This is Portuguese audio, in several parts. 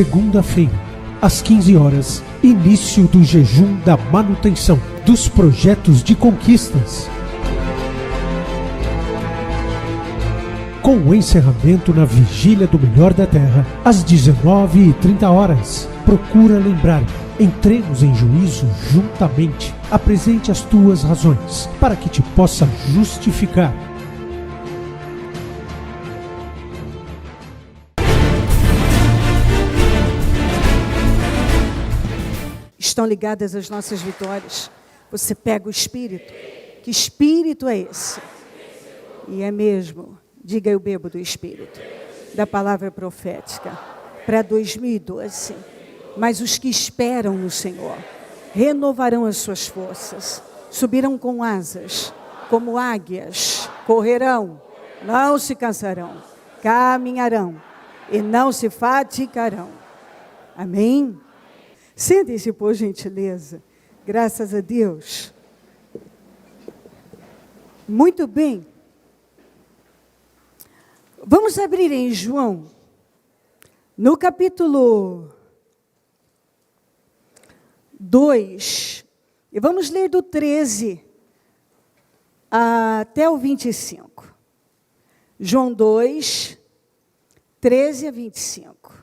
segunda-feira, às 15 horas, início do jejum da manutenção dos projetos de conquistas. Com o encerramento na Vigília do Melhor da Terra, às 19h30. Procura lembrar, entremos em juízo juntamente. Apresente as tuas razões, para que te possa justificar. Estão ligadas as nossas vitórias. Você pega o Espírito. Que Espírito é esse? E é mesmo, diga eu bebo do Espírito, da palavra profética, para 2012. Mas os que esperam no Senhor renovarão as suas forças, subirão com asas, como águias, correrão, não se cansarão, caminharão e não se fatigarão. Amém? Sentem-se, por gentileza. Graças a Deus. Muito bem. Vamos abrir em João, no capítulo 2, e vamos ler do 13 até o 25. João 2, 13 a 25.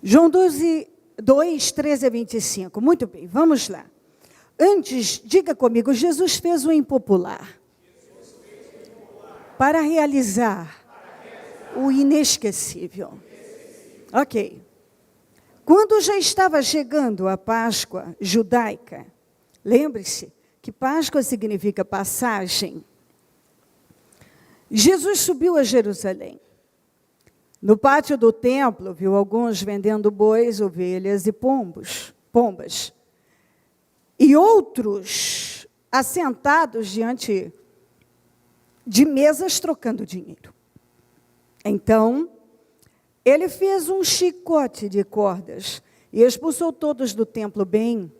João 2, 13 a 25. Muito bem, vamos lá. Antes, diga comigo, Jesus fez o impopular para realizar o inesquecível. Ok. Quando já estava chegando a Páscoa judaica, lembre-se que Páscoa significa passagem, Jesus subiu a Jerusalém. No pátio do templo, viu alguns vendendo bois, ovelhas e pombas. E outros assentados diante de mesas trocando dinheiro. Então, ele fez um chicote de cordas e expulsou todos do templo, bem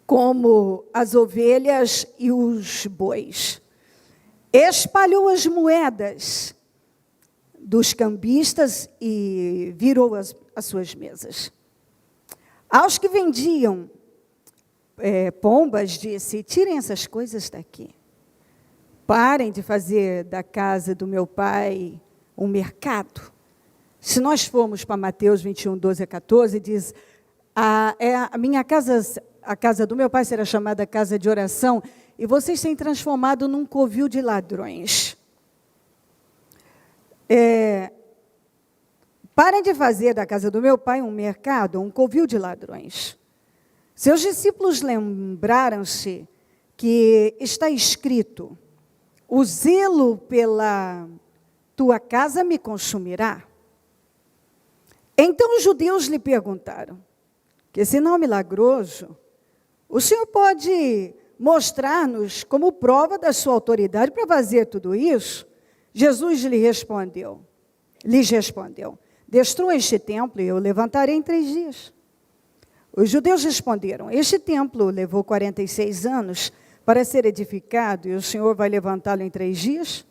como as ovelhas e os bois. Espalhou as moedas dos cambistas e virou as suas mesas. Aos que vendiam pombas, disse: tirem essas coisas daqui. Parem de fazer da casa do meu pai um mercado. Se nós formos para Mateus 21, 12 a 14, diz: a casa do meu pai será chamada casa de oração, e vocês têm transformado num covil de ladrões. Parem de fazer da casa do meu pai um mercado, um covil de ladrões. Seus discípulos lembraram-se que está escrito: o zelo pela tua casa me consumirá. Então os judeus lhe perguntaram: que sinal milagroso o Senhor pode mostrar-nos como prova da sua autoridade para fazer tudo isso? Jesus lhes respondeu: destrua este templo e eu levantarei em 3 dias. Os judeus responderam: este templo levou 46 anos para ser edificado e o Senhor vai levantá-lo em 3 dias?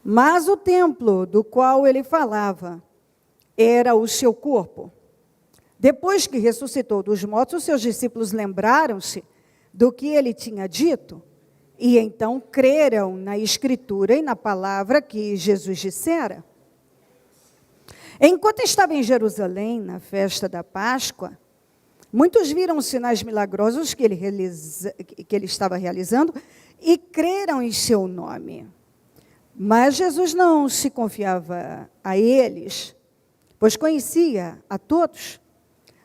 Mas o templo do qual ele falava era o seu corpo. Depois que ressuscitou dos mortos, os seus discípulos lembraram-se do que ele tinha dito e então creram na Escritura e na palavra que Jesus dissera. Enquanto estava em Jerusalém, na festa da Páscoa, muitos viram os sinais milagrosos que ele estava realizando e creram em seu nome. Mas Jesus não se confiava a eles, pois conhecia a todos.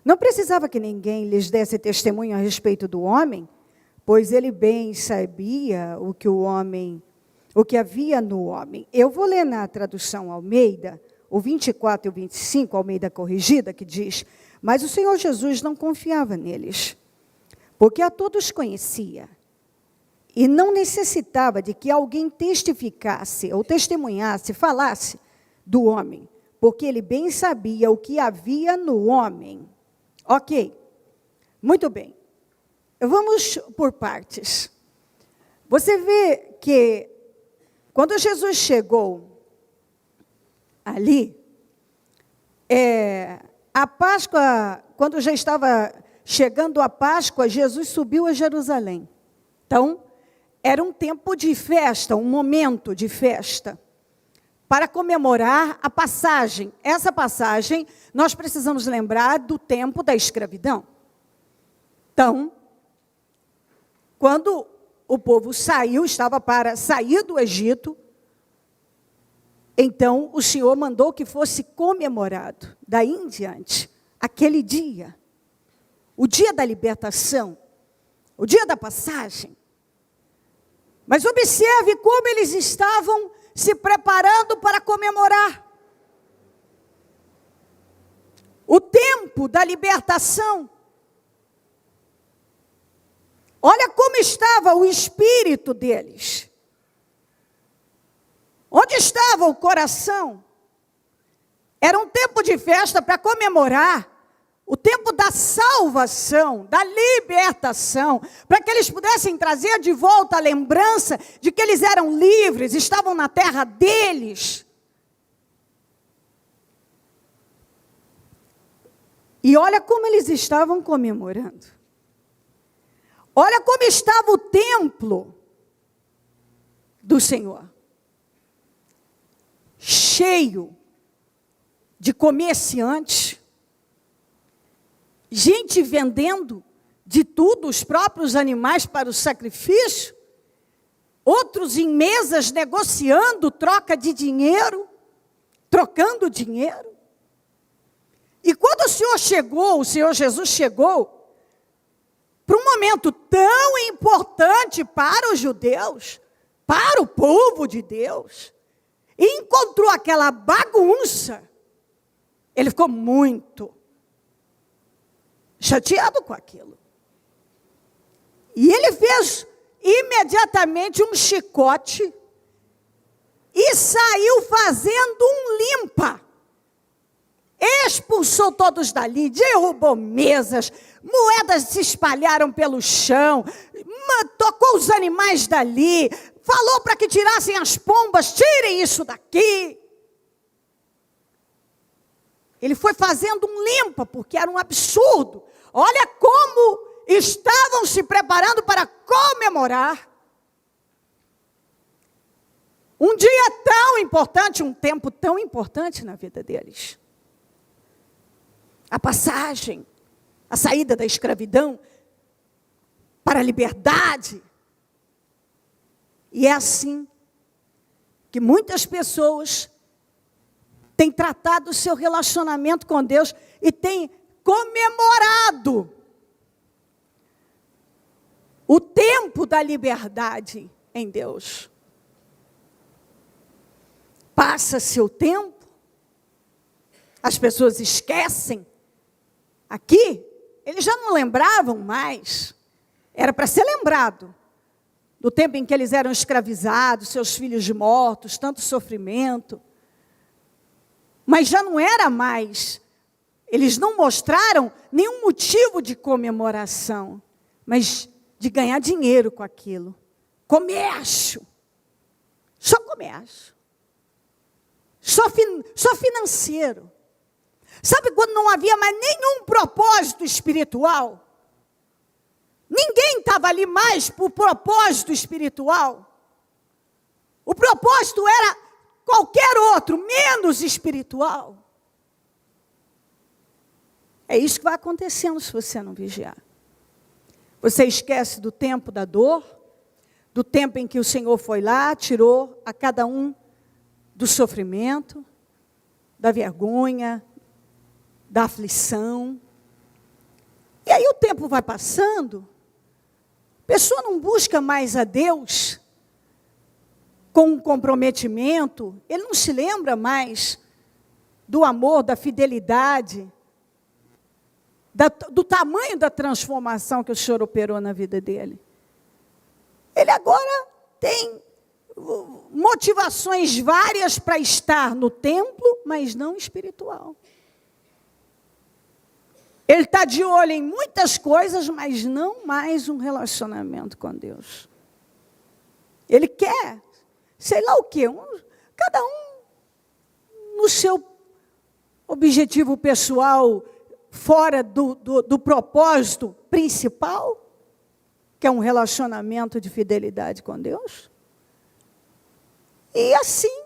Não precisava que ninguém lhes desse testemunho a respeito do homem, pois ele bem sabia o que havia no homem. Eu vou ler na tradução Almeida, o 24 e o 25, Almeida corrigida, que diz: mas o Senhor Jesus não confiava neles, porque a todos conhecia, e não necessitava de que alguém testificasse, ou testemunhasse, falasse do homem, porque ele bem sabia o que havia no homem. Ok, muito bem. Vamos por partes. Você vê que quando Jesus chegou ali, a Páscoa, quando já estava chegando a Páscoa, Jesus subiu a Jerusalém. Então, era um tempo de festa, um momento de festa, para comemorar a passagem. Essa passagem, nós precisamos lembrar do tempo da escravidão. Então, quando o povo saiu, estava para sair do Egito, então o Senhor mandou que fosse comemorado, daí em diante, aquele dia, o dia da libertação, o dia da passagem. Mas observe como eles estavam se preparando para comemorar o tempo da libertação. Olha como estava o espírito deles. Onde estava o coração? Era um tempo de festa para comemorar o tempo da salvação, da libertação, para que eles pudessem trazer de volta a lembrança de que eles eram livres, estavam na terra deles. E olha como eles estavam comemorando. Olha como estava o templo do Senhor. Cheio de comerciantes, gente vendendo de tudo, os próprios animais para o sacrifício, outros em mesas negociando troca de dinheiro, trocando dinheiro. E quando o Senhor Jesus chegou, para um momento tão importante para os judeus, para o povo de Deus, e encontrou aquela bagunça, ele ficou muito chateado com aquilo. E ele fez imediatamente um chicote e saiu fazendo um limpa. Expulsou todos dali, derrubou mesas, moedas se espalharam pelo chão, tocou os animais dali, falou para que tirassem as pombas, tirem isso daqui. Ele foi fazendo um limpa, porque era um absurdo. Olha como estavam se preparando para comemorar um dia tão importante, um tempo tão importante na vida deles. A passagem, a saída da escravidão para a liberdade. E é assim que muitas pessoas têm tratado o seu relacionamento com Deus e têm comemorado o tempo da liberdade em Deus. Passa-se o tempo, as pessoas esquecem. Aqui, eles já não lembravam mais, era para ser lembrado, do tempo em que eles eram escravizados, seus filhos mortos, tanto sofrimento. Mas já não era mais, eles não mostraram nenhum motivo de comemoração, mas de ganhar dinheiro com aquilo. Comércio, só comércio, só financeiro. Sabe quando não havia mais nenhum propósito espiritual? Ninguém estava ali mais por propósito espiritual. O propósito era qualquer outro, menos espiritual. É isso que vai acontecendo se você não vigiar. Você esquece do tempo da dor, do tempo em que o Senhor foi lá, tirou a cada um do sofrimento, da vergonha, da aflição. E aí o tempo vai passando, a pessoa não busca mais a Deus com um comprometimento, ele não se lembra mais do amor, da fidelidade, do tamanho da transformação que o Senhor operou na vida dele. Ele agora tem motivações várias para estar no templo, mas não espiritual. Ele está de olho em muitas coisas, mas não mais um relacionamento com Deus. Ele quer, sei lá o quê, cada um no seu objetivo pessoal, fora do propósito principal, que é um relacionamento de fidelidade com Deus. E assim,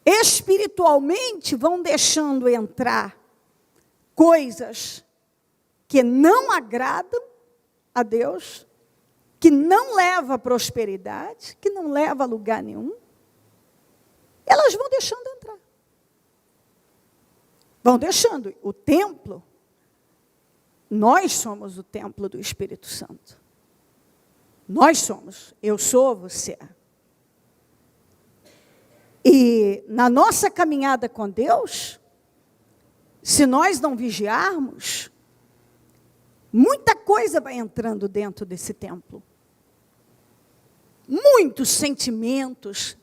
espiritualmente, vão deixando entrar coisas que não agradam a Deus, que não levam à prosperidade, que não levam a lugar nenhum. Elas vão deixando entrar. Vão deixando. O templo, nós somos o templo do Espírito Santo. Nós somos. Eu sou, você é. E na nossa caminhada com Deus, se nós não vigiarmos, muita coisa vai entrando dentro desse templo. Muitos sentimentos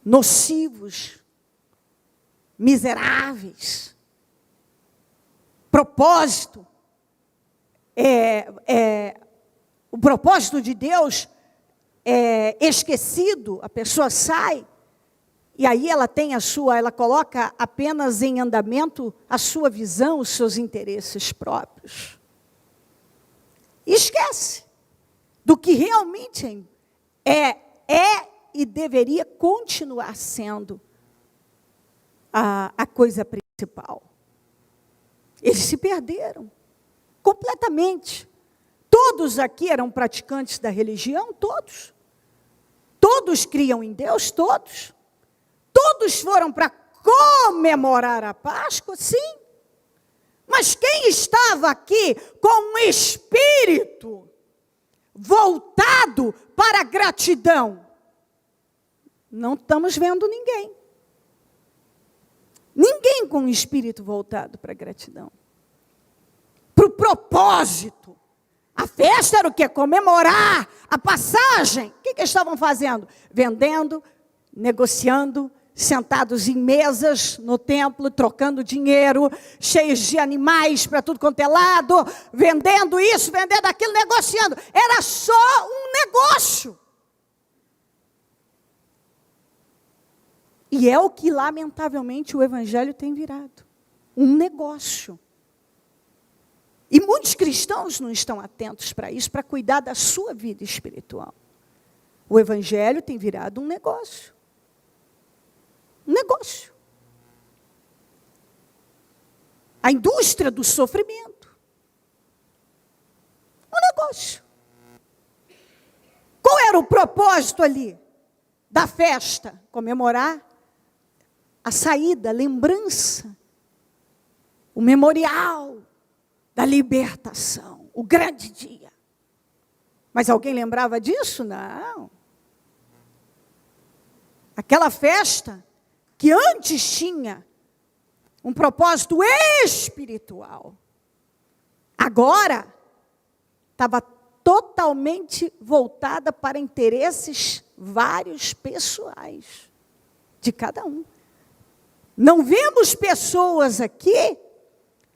nocivos, miseráveis, propósito. O propósito de Deus é esquecido, a pessoa sai, e aí ela coloca apenas em andamento a sua visão, os seus interesses próprios. E esquece do que realmente é e deveria continuar sendo a coisa principal. Eles se perderam completamente. Todos aqui eram praticantes da religião, todos. Todos criam em Deus, todos. Todos foram para comemorar a Páscoa, sim. Mas quem estava aqui com um espírito voltado para a gratidão? Não estamos vendo ninguém. Ninguém com um espírito voltado para a gratidão. Para o propósito. A festa era o quê? Comemorar a passagem. O que eles estavam fazendo? Vendendo, negociando, sentados em mesas no templo, trocando dinheiro, cheios de animais para tudo quanto é lado, vendendo isso, vendendo aquilo, negociando. Era só um negócio. E é o que, lamentavelmente, o evangelho tem virado. Um negócio. E muitos cristãos não estão atentos para isso, para cuidar da sua vida espiritual. O evangelho tem virado um negócio. Um negócio. A indústria do sofrimento. Um negócio. Qual era o propósito ali da festa? Comemorar a saída, a lembrança, o memorial da libertação, o grande dia. Mas alguém lembrava disso? Não. Aquela festa que antes tinha um propósito espiritual, agora estava totalmente voltada para interesses vários pessoais de cada um. Não vemos pessoas aqui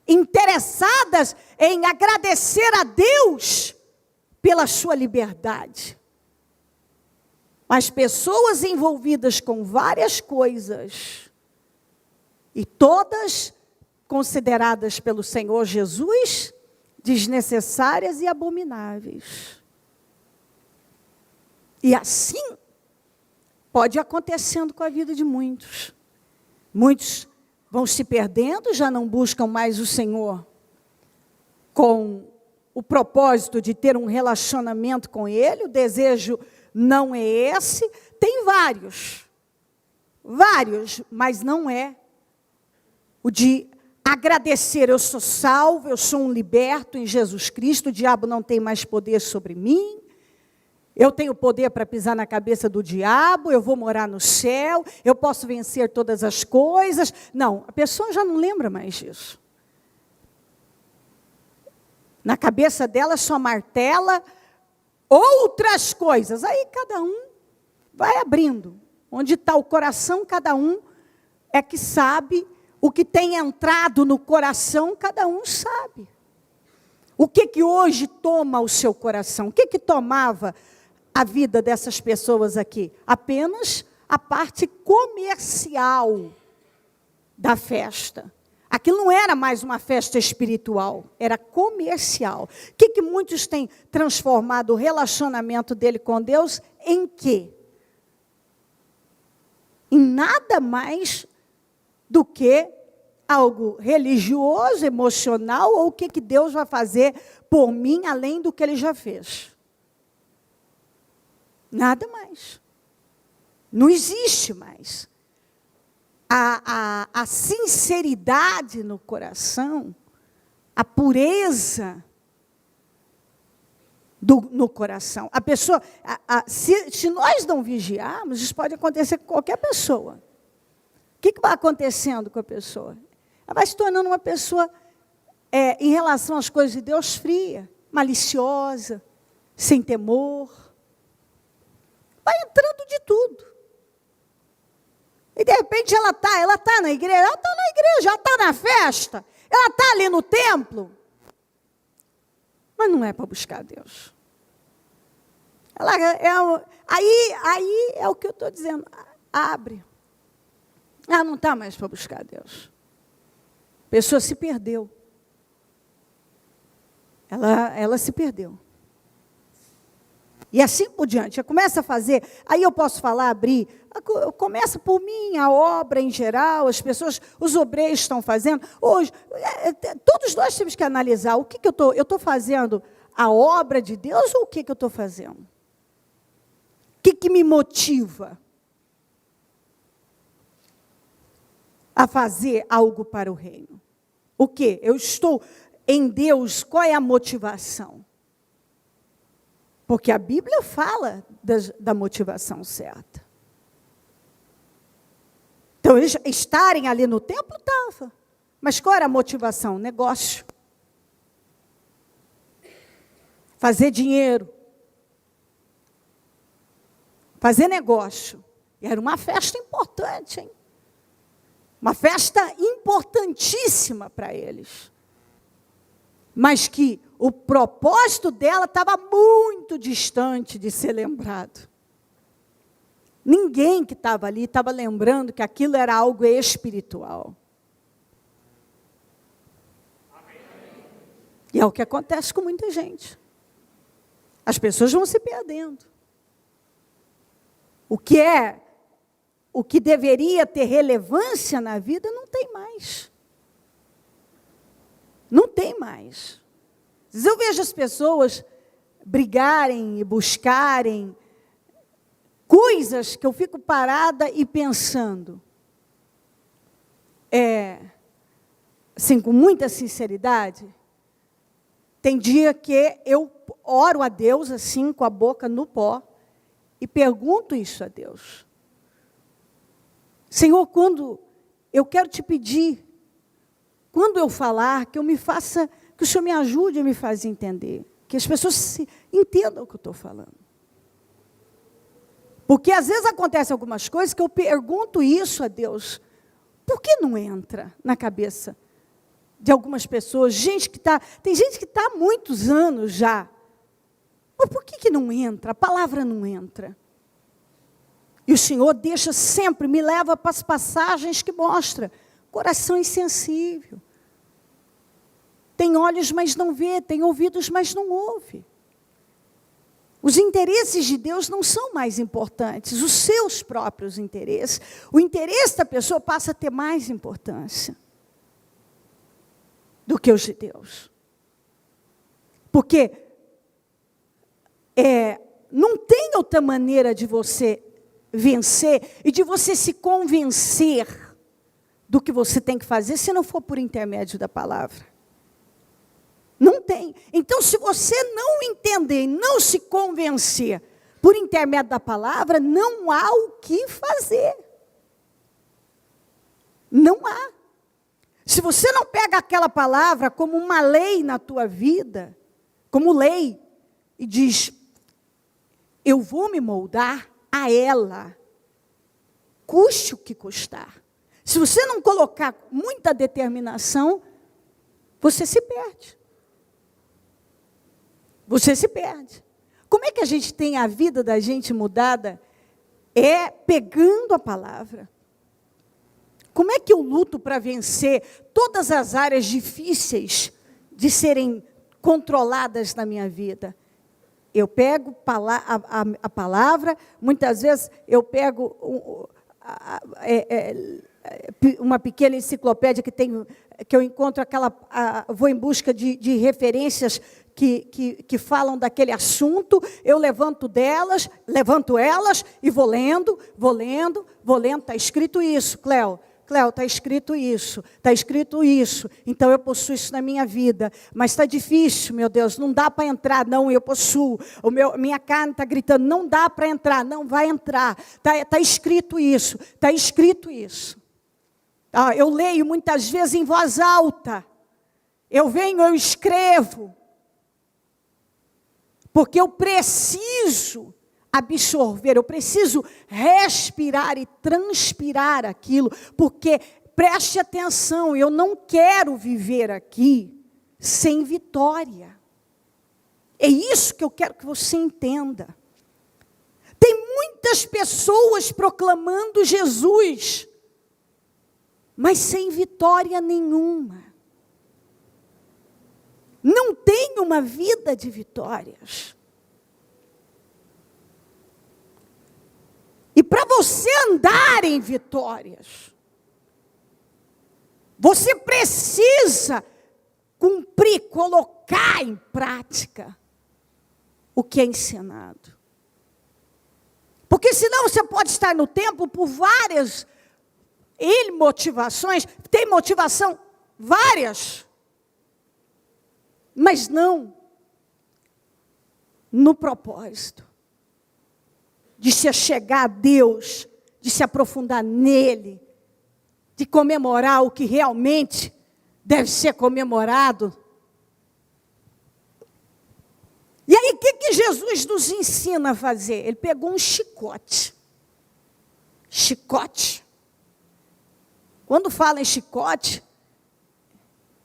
interessadas em agradecer a Deus pela sua liberdade. Mas pessoas envolvidas com várias coisas, e todas consideradas pelo Senhor Jesus desnecessárias e abomináveis. E assim pode ir acontecendo com a vida de muitos. Muitos vão se perdendo, já não buscam mais o Senhor com o propósito de ter um relacionamento com Ele, o desejo não é esse. Tem vários, mas não é o de agradecer, eu sou salvo, eu sou um liberto em Jesus Cristo, o diabo não tem mais poder sobre mim, eu tenho poder para pisar na cabeça do diabo, eu vou morar no céu, eu posso vencer todas as coisas. Não, a pessoa já não lembra mais disso. Na cabeça dela só martela outras coisas. Aí cada um vai abrindo. Onde está o coração, cada um é que sabe. O que tem entrado no coração, cada um sabe. O que hoje toma o seu coração? O que tomava a vida dessas pessoas aqui? Apenas a parte comercial da festa. Aquilo não era mais uma festa espiritual, era comercial. O que muitos têm transformado o relacionamento dele com Deus em quê? Em nada mais do que algo religioso, emocional, ou o que Deus vai fazer por mim, além do que Ele já fez. Nada mais. Não existe mais. A sinceridade no coração, a pureza no coração. A pessoa, se nós não vigiarmos, isso pode acontecer com qualquer pessoa. O que vai acontecendo com a pessoa? Ela vai se tornando uma pessoa, em relação às coisas de Deus, fria, maliciosa, sem temor. Vai entrando de tudo. E de repente ela está na igreja, ela está na festa, ela está ali no templo. Mas não é para buscar Deus. Aí é o que eu estou dizendo. Abre. Não está mais para buscar Deus. A pessoa se perdeu. Ela se perdeu. E assim por diante. Começa a fazer, aí eu posso falar, abrir, começa por mim, a obra em geral, as pessoas, os obreiros estão fazendo. Hoje, todos nós temos que analisar o que eu estou fazendo, a obra de Deus ou o que eu estou fazendo? O que me motiva a fazer algo para o reino? O quê? Eu estou em Deus, qual é a motivação? Porque a Bíblia fala da motivação certa. Então, eles estarem ali no templo, estava. Mas qual era a motivação? Negócio. Fazer dinheiro. Fazer negócio. E era uma festa importante, hein? Uma festa importantíssima para eles. Mas que o propósito dela estava muito distante de ser lembrado. Ninguém que estava ali estava lembrando que aquilo era algo espiritual. Amém. E é o que acontece com muita gente. As pessoas vão se perdendo. O que deveria ter relevância na vida não tem mais. Não tem mais. Às vezes eu vejo as pessoas brigarem e buscarem coisas que eu fico parada e pensando. Assim, com muita sinceridade, tem dia que eu oro a Deus, assim, com a boca no pó, e pergunto isso a Deus. Senhor, quando eu quero te pedir, quando eu falar, que eu me faça, que o Senhor me ajude a me fazer entender. Que as pessoas entendam o que eu estou falando. Porque às vezes acontecem algumas coisas que eu pergunto isso a Deus. Por que não entra na cabeça de algumas pessoas? Tem gente que está há muitos anos já. Mas por que não entra? A palavra não entra. E o Senhor deixa sempre, me leva para as passagens que mostra. Coração insensível. Tem olhos, mas não vê. Tem ouvidos, mas não ouve. Os interesses de Deus não são mais importantes. Os seus próprios interesses. O interesse da pessoa passa a ter mais importância do que os de Deus. Porque não tem outra maneira de você vencer e de você se convencer do que você tem que fazer, se não for por intermédio da palavra. Não tem. Então, se você não entender, não se convencer por intermédio da palavra, não há o que fazer. Não há. Se você não pega aquela palavra como uma lei na tua vida, como lei, e diz, eu vou me moldar a ela, custe o que custar. Se você não colocar muita determinação, você se perde. Você se perde. Como é que a gente tem a vida da gente mudada? É pegando a palavra. Como é que eu luto para vencer todas as áreas difíceis de serem controladas na minha vida? Eu pego a palavra, muitas vezes eu pego uma pequena enciclopédia que eu encontro vou em busca de referências que falam daquele assunto, eu levanto elas e vou lendo, está escrito isso, Cléo, está escrito isso, então eu possuo isso na minha vida, mas está difícil, meu Deus, não dá para entrar, não, eu possuo, minha carne está gritando, não dá para entrar, não vai entrar, está escrito isso, eu leio muitas vezes em voz alta, eu escrevo, porque eu preciso absorver, eu preciso respirar e transpirar aquilo, porque, preste atenção, eu não quero viver aqui sem vitória. É isso que eu quero que você entenda. Tem muitas pessoas proclamando Jesus, mas sem vitória nenhuma. Não tem uma vida de vitórias. E para você andar em vitórias, você precisa cumprir, colocar em prática o que é ensinado. Porque senão você pode estar no templo por várias motivações, tem motivação várias, mas não no propósito de se achegar a Deus, de se aprofundar nele, de comemorar o que realmente deve ser comemorado. E aí, o que Jesus nos ensina a fazer? Ele pegou um chicote. Chicote. Quando fala em chicote,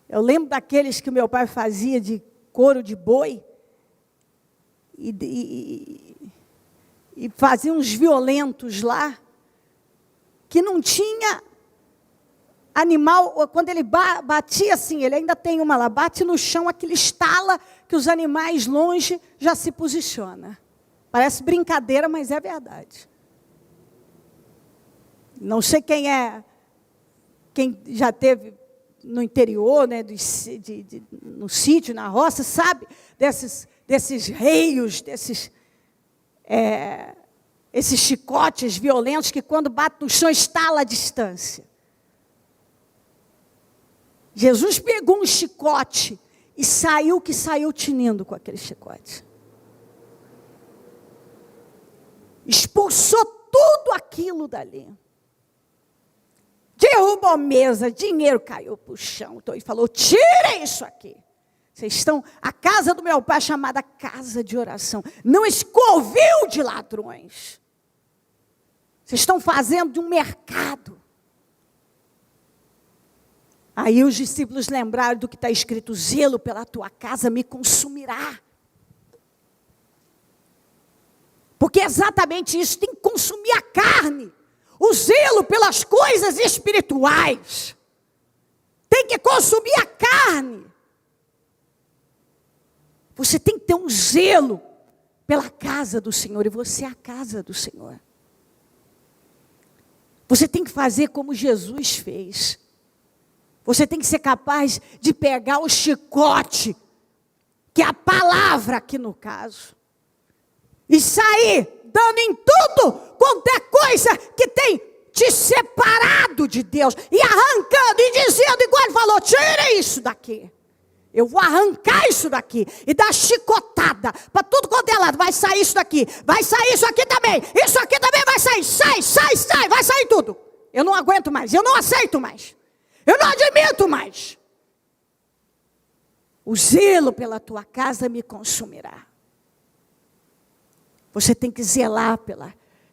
eu lembro daqueles que o meu pai fazia de couro de boi, e fazia uns violentos lá, que não tinha animal, quando ele batia assim, ele ainda tem uma lá, bate no chão, aquele estala que os animais longe já se posiciona. Parece brincadeira, mas é verdade. Não sei quem já teve no interior, né, no sítio, na roça, sabe desses reios, esses chicotes violentos que quando bate no chão estala a distância. Jesus pegou um chicote e saiu tinindo com aquele chicote. Expulsou tudo aquilo dali. Derrubou a mesa, dinheiro caiu para o chão. Então ele falou, tirem isso aqui. Vocês estão, a casa do meu pai é chamada casa de oração, não escovil de ladrões. Vocês estão fazendo de um mercado. Aí os discípulos lembraram do que está escrito, zelo pela tua casa me consumirá. Porque é exatamente isso, tem que consumir a carne. O zelo pelas coisas espirituais. Tem que consumir a carne. Você tem que ter um zelo pela casa do Senhor, e você é a casa do Senhor. Você tem que fazer como Jesus fez. Você tem que ser capaz de pegar o chicote, que é a palavra aqui no caso, e sair dando em tudo, qualquer coisa que tem te separado de Deus, e arrancando e dizendo, igual ele falou, tira isso daqui. Eu vou arrancar isso daqui e dar chicotada para tudo quanto é lado. Vai sair isso daqui, vai sair isso aqui também vai sair, sai, vai sair tudo. Eu não aguento mais, eu não aceito mais, eu não admito mais. O zelo pela tua casa me consumirá. Você tem que zelar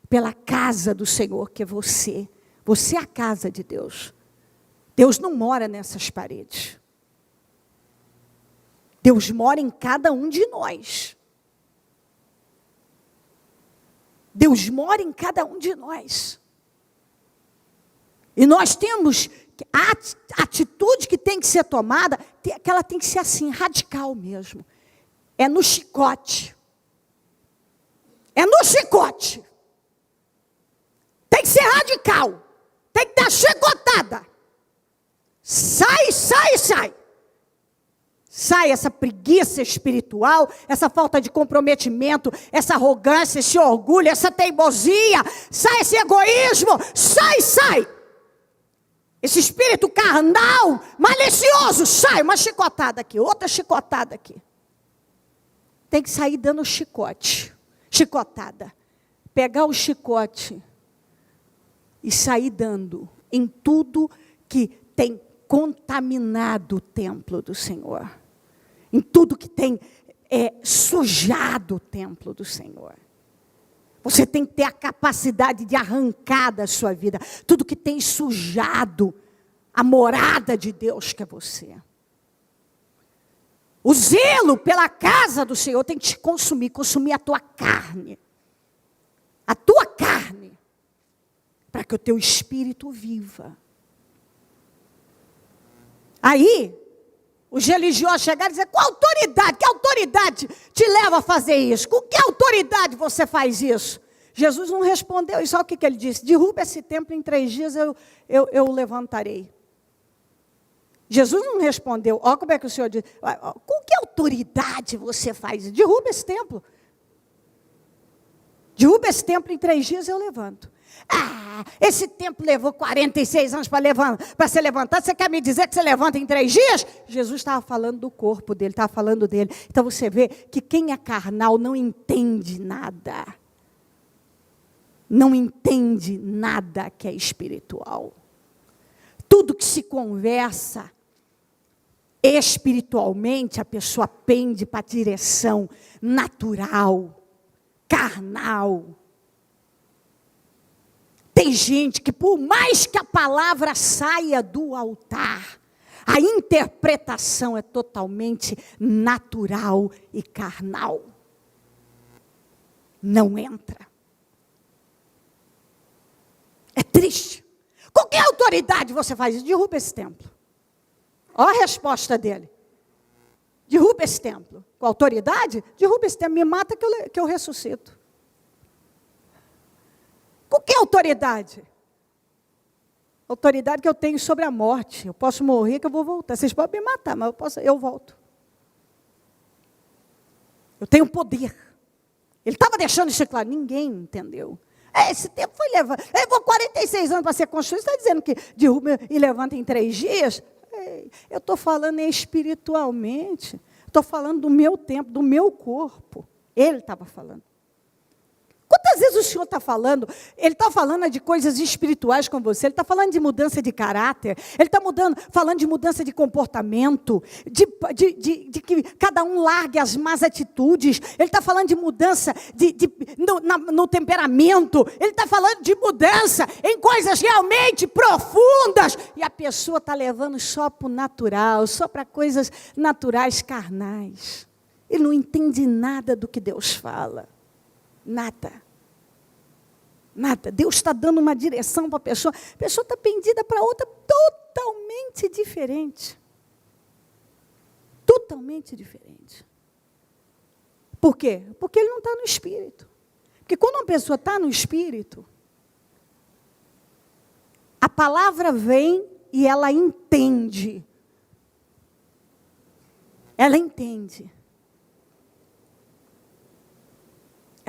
pela casa do Senhor, que é você. Você é a casa de Deus. Deus não mora nessas paredes. Deus mora em cada um de nós. Deus mora em cada um de nós. E nós temos a atitude que tem que ser tomada, que ela tem que ser assim, radical mesmo. É no chicote. É no chicote. Tem que ser radical. Tem que dar chicotada. Sai, sai, sai. Sai essa preguiça espiritual, essa falta de comprometimento, essa arrogância, esse orgulho, essa teimosia. Sai esse egoísmo. Sai, sai. Esse espírito carnal, malicioso. Sai, uma chicotada aqui, outra chicotada aqui. Tem que sair dando chicote. Chicotada. Pegar o chicote e sair dando em tudo que tem contaminado o templo do Senhor. Em tudo que tem sujado o templo do Senhor. Você tem que ter a capacidade de arrancar da sua vida tudo que tem sujado a morada de Deus, que é você. O zelo pela casa do Senhor tem que te consumir a tua carne. A tua carne. Para que o teu espírito viva. Aí, os religiosos chegaram e disseram, qual autoridade? Que autoridade te leva a fazer isso? Com que autoridade você faz isso? Jesus não respondeu. E só o que ele disse? Derruba esse templo, em 3 dias eu levantarei. Jesus não respondeu. Olha como é que o Senhor diz. Com que autoridade você faz isso? Derruba esse templo. Derruba esse templo, em 3 dias eu levanto. Esse templo levou 46 anos para ser levantado. Você quer me dizer que você levanta em 3 dias? Jesus estava falando do corpo dele, estava falando dele. Então você vê que quem é carnal não entende nada. Não entende nada que é espiritual. Tudo que se conversa espiritualmente, a pessoa pende para a direção natural, carnal. Tem gente que, por mais que a palavra saia do altar, a interpretação é totalmente natural e carnal. Não entra. É triste. Com que autoridade você faz isso? Derruba esse templo. Olha a resposta dele. Derruba esse templo. Com autoridade? Derruba esse templo. Me mata que eu ressuscito. Com que autoridade? Autoridade que eu tenho sobre a morte. Eu posso morrer que eu vou voltar. Vocês podem me matar, mas eu volto. Eu tenho poder. Ele estava deixando isso claro. Ninguém entendeu. Esse tempo foi levado. Levou 46 anos para ser construído. Você está dizendo que derruba e levanta em 3 dias? Eu estou falando espiritualmente. Estou falando do meu tempo, do meu corpo. Ele estava falando. Quantas vezes o Senhor está falando? Ele está falando de coisas espirituais com você. Ele está falando de mudança de caráter. Ele está falando de mudança de comportamento. De que cada um largue as más atitudes. Ele está falando de mudança no temperamento. Ele está falando de mudança em coisas realmente profundas. E a pessoa está levando só para o natural. Só para coisas naturais, carnais. Ele não entende nada do que Deus fala. Nada. Nada. Deus está dando uma direção para a pessoa está pendida para outra totalmente diferente. Totalmente diferente. Por quê? Porque ele não está no Espírito. Porque quando uma pessoa está no Espírito, a palavra vem e ela entende. Ela entende.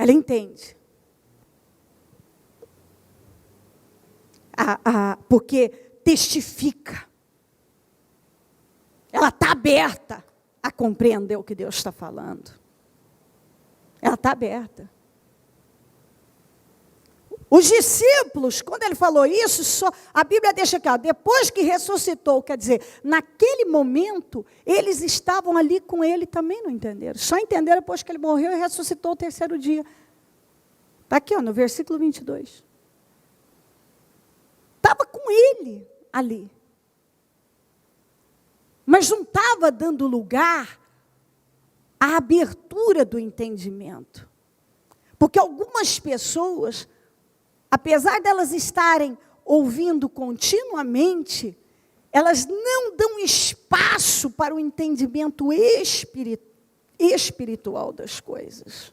Ela entende. Porque testifica. Ela está aberta a compreender o que Deus está falando. Ela está aberta. Os discípulos, quando ele falou isso, a Bíblia deixa aqui, depois que ressuscitou, quer dizer, naquele momento, eles estavam ali com ele, também não entenderam. Só entenderam depois que ele morreu e ressuscitou o 3º dia. Está aqui, no versículo 22. Estava com ele ali. Mas não estava dando lugar à abertura do entendimento. Porque algumas pessoas, apesar delas estarem ouvindo continuamente, elas não dão espaço para o entendimento espiritual das coisas.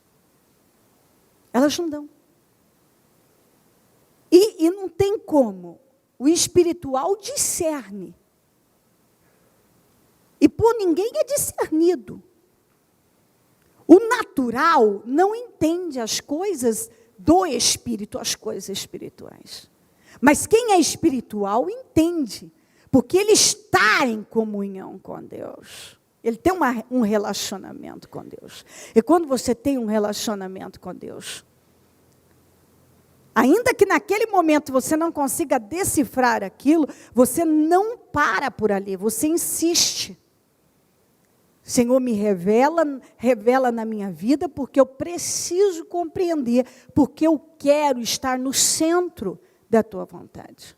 Elas não dão. E não tem como. O espiritual discerne. E por ninguém é discernido. O natural não entende as coisas do espírito, as coisas espirituais. Mas quem é espiritual entende. Porque ele está em comunhão com Deus. Ele tem um relacionamento com Deus. E quando você tem um relacionamento com Deus, ainda que naquele momento você não consiga decifrar aquilo, você não para por ali, você insiste. Senhor, me revela na minha vida, porque eu preciso compreender, porque eu quero estar no centro da tua vontade.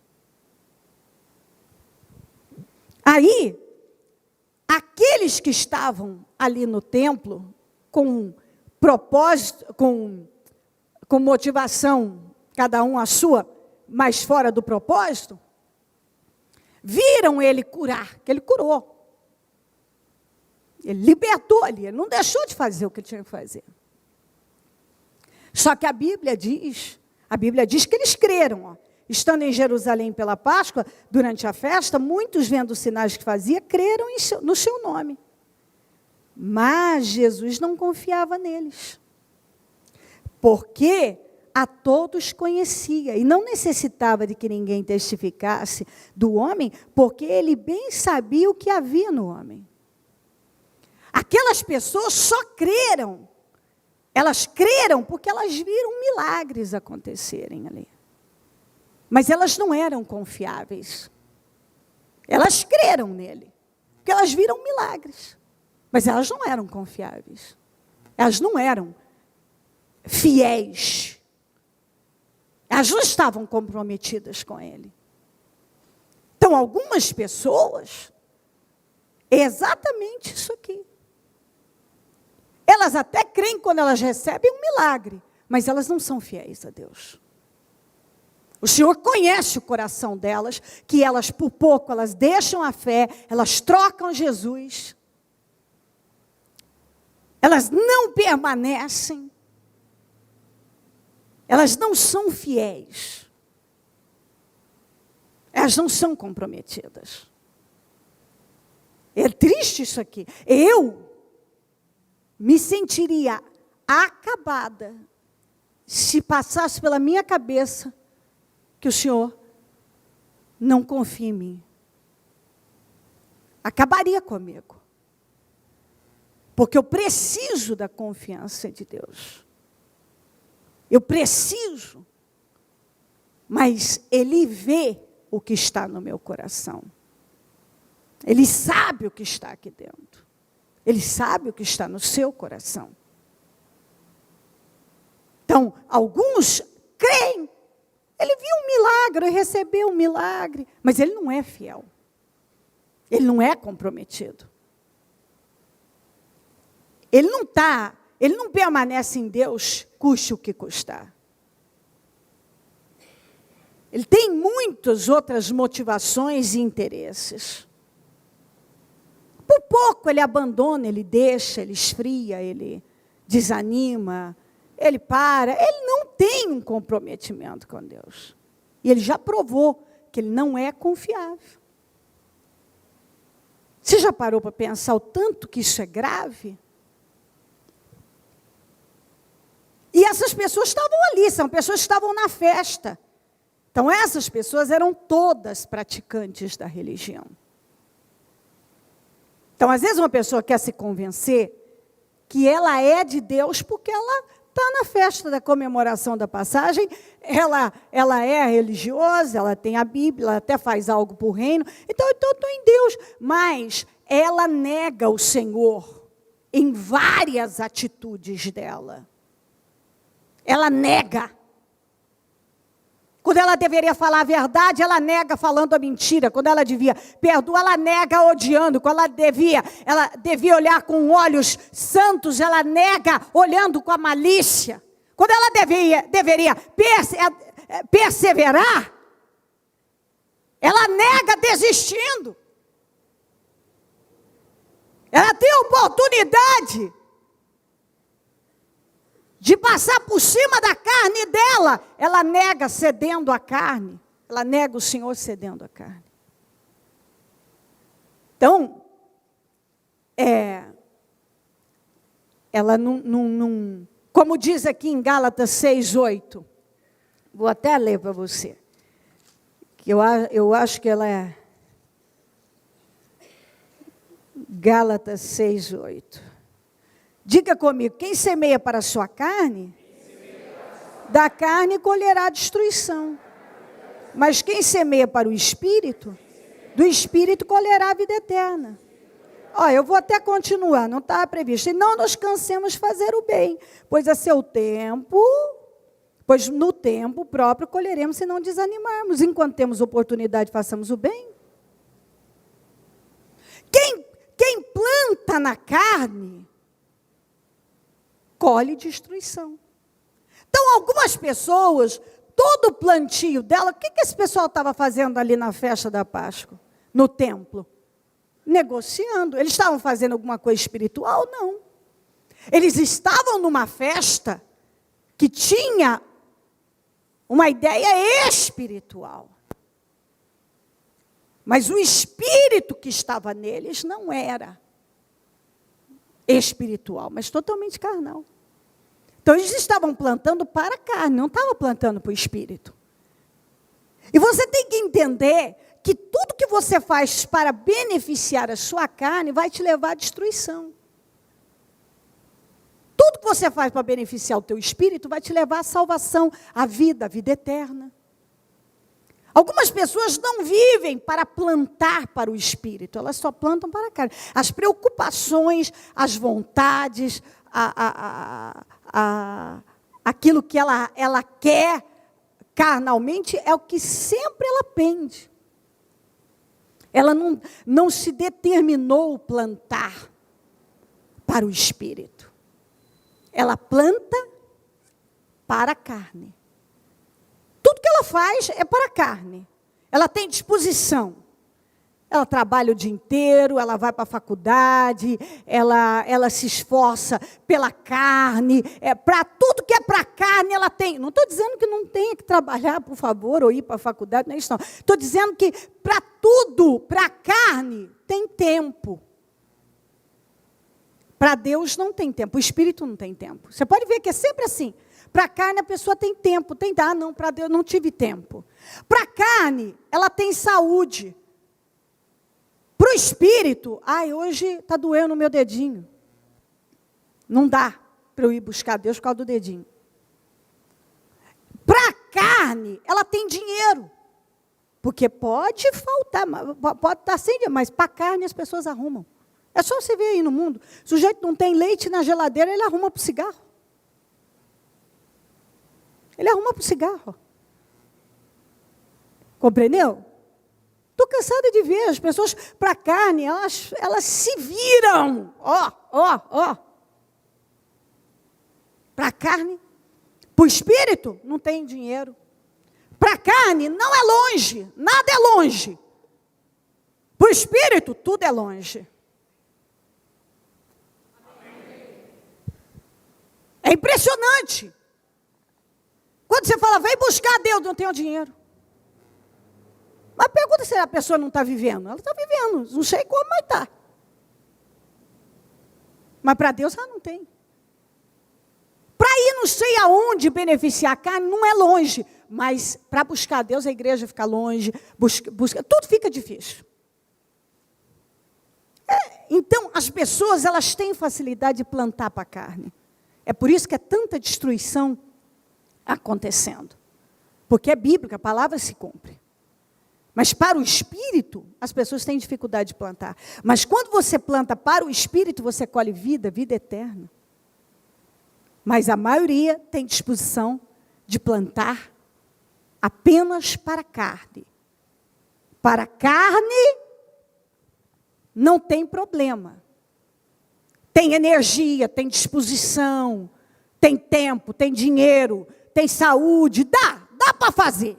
Aí, aqueles que estavam ali no templo, com propósito, com motivação, cada um a sua, mas fora do propósito, viram ele curar, que ele curou. Ele libertou ali, ele não deixou de fazer o que ele tinha que fazer. Só que a Bíblia diz que eles creram, ó. Estando em Jerusalém pela Páscoa, durante a festa, muitos vendo os sinais que fazia, creram no seu nome. Mas Jesus não confiava neles. Porque a todos conhecia e não necessitava de que ninguém testificasse do homem, porque ele bem sabia o que havia no homem. Aquelas pessoas só creram. Elas creram porque elas viram milagres acontecerem ali. Mas elas não eram confiáveis. Elas creram nele, porque elas viram milagres. Mas elas não eram confiáveis. Elas não eram fiéis. Elas não estavam comprometidas com ele. Então, algumas pessoas, é exatamente isso aqui. Elas até creem quando elas recebem um milagre, mas elas não são fiéis a Deus. O Senhor conhece o coração delas, que elas, por pouco, elas deixam a fé, elas trocam Jesus. Elas não permanecem. Elas não são fiéis. Elas não são comprometidas. É triste isso aqui. Eu me sentiria acabada se passasse pela minha cabeça que o Senhor não confia em mim. Acabaria comigo. Porque eu preciso da confiança de Deus. Eu preciso. Mas Ele vê o que está no meu coração. Ele sabe o que está aqui dentro. Ele sabe o que está no seu coração. Então, alguns creem. Ele viu um milagre, recebeu um milagre, mas ele não é fiel. Ele não é comprometido. Ele não permanece em Deus, custe o que custar. Ele tem muitas outras motivações e interesses. Por pouco ele abandona, ele deixa, ele esfria, ele desanima, ele para. Ele não tem um comprometimento com Deus. E ele já provou que ele não é confiável. Você já parou para pensar o tanto que isso é grave? E essas pessoas estavam ali, são pessoas que estavam na festa. Então, essas pessoas eram todas praticantes da religião. Então, às vezes, uma pessoa quer se convencer que ela é de Deus porque ela está na festa da comemoração da passagem, ela é religiosa, ela tem a Bíblia, ela até faz algo para o reino, então eu estou em Deus. Mas ela nega o Senhor em várias atitudes dela. ela nega. Quando ela deveria falar a verdade, ela nega falando a mentira. Quando ela devia perdoar, ela nega odiando. Quando ela devia olhar com olhos santos, ela nega olhando com a malícia. Quando ela deveria perseverar, ela nega desistindo. Ela tem a oportunidade de passar por cima da carne dela. Ela nega cedendo a carne. Ela nega o Senhor cedendo a carne. Então, ela não, como diz aqui em Gálatas 6:8, vou até ler para você, que eu acho que ela é Gálatas 6:8. Diga comigo, quem semeia para a sua carne, da carne colherá destruição. Mas quem semeia para o Espírito, do Espírito colherá a vida eterna. Eu vou até continuar, não está previsto. E não nos cansemos de fazer o bem, pois a seu tempo, pois no tempo próprio colheremos se não desanimarmos. Enquanto temos oportunidade, façamos o bem. Quem planta na carne, colhe destruição. Então, algumas pessoas, todo o plantio dela, o que esse pessoal estava fazendo ali na festa da Páscoa, no templo? Negociando. Eles estavam fazendo alguma coisa espiritual? Não. Eles estavam numa festa que tinha uma ideia espiritual. Mas o espírito que estava neles não era espiritual, mas totalmente carnal. Então, eles estavam plantando para a carne, não estavam plantando para o espírito. E você tem que entender que tudo que você faz para beneficiar a sua carne vai te levar à destruição. Tudo que você faz para beneficiar o teu espírito vai te levar à salvação, à vida eterna. Algumas pessoas não vivem para plantar para o espírito, elas só plantam para a carne. As preocupações, as vontades, aquilo que ela quer carnalmente é o que sempre ela pende. Ela não se determinou plantar para o espírito. Ela planta para a carne. Tudo que ela faz é para a carne. Ela tem disposição. Ela trabalha o dia inteiro, ela vai para a faculdade, ela se esforça pela carne. Para tudo que é para a carne, ela tem. Não estou dizendo que não tenha que trabalhar, por favor, ou ir para a faculdade, não é isso não. Estou dizendo que para tudo, para a carne, tem tempo. Para Deus não tem tempo, o Espírito não tem tempo. Você pode ver que é sempre assim. Para a carne a pessoa tem tempo, não, para Deus não tive tempo. Para a carne, ela tem saúde. Para o espírito, hoje está doendo o meu dedinho. Não dá para eu ir buscar Deus por causa do dedinho. Para a carne, ela tem dinheiro. Porque pode faltar, pode estar sem dinheiro, mas para a carne as pessoas arrumam. É só você ver aí no mundo. O sujeito não tem leite na geladeira, ele arruma para o cigarro. Ele arruma para o cigarro. Compreendeu? Estou cansada de ver as pessoas para a carne, elas se viram. Para a carne. Para o espírito, não tem dinheiro. Para a carne, não é longe. Nada é longe. Para o espírito, tudo é longe. É impressionante. Quando você fala, vem buscar Deus, não tenho dinheiro. Mas pergunta se a pessoa não está vivendo. Ela está vivendo, não sei como, mas está. Mas para Deus ela não tem. Para ir não sei aonde beneficiar a carne, não é longe. Mas para buscar Deus, a igreja fica longe, tudo fica difícil. Então, as pessoas, elas têm facilidade de plantar para a carne. É por isso que é tanta destruição acontecendo. Porque é bíblico, a palavra se cumpre. Mas para o espírito, as pessoas têm dificuldade de plantar. Mas quando você planta para o espírito, você colhe vida eterna. Mas a maioria tem disposição de plantar apenas para a carne. Para a carne, não tem problema. Tem energia, tem disposição, tem tempo, tem dinheiro, tem saúde, dá para fazer.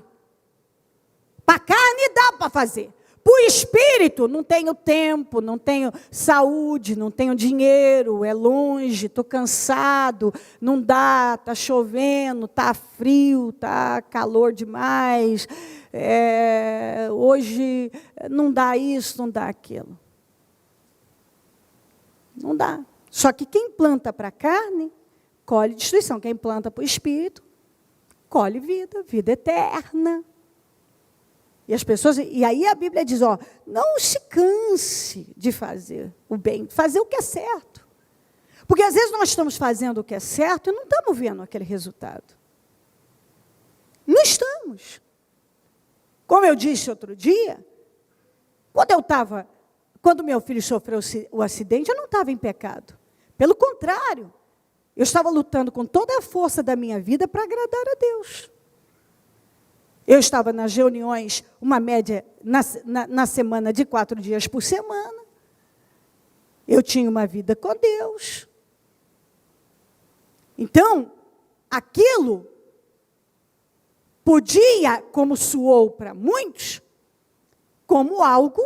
Para a carne dá para fazer. Para o espírito, não tenho tempo, não tenho saúde, não tenho dinheiro, é longe, estou cansado, não dá, está chovendo, está frio, está calor demais, hoje não dá isso, não dá aquilo. Não dá. Só que quem planta para a carne, colhe destruição. Quem planta para o espírito, colhe vida, vida eterna. E as pessoas, e aí a Bíblia diz, não se canse de fazer o bem, fazer o que é certo. Porque às vezes nós estamos fazendo o que é certo e não estamos vendo aquele resultado. Não estamos. Como eu disse outro dia, quando meu filho sofreu o acidente, eu não estava em pecado. Pelo contrário, eu estava lutando com toda a força da minha vida para agradar a Deus. Eu estava nas reuniões, uma média na semana de 4 dias por semana. Eu tinha uma vida com Deus. Então, aquilo podia, como soou para muitos, como algo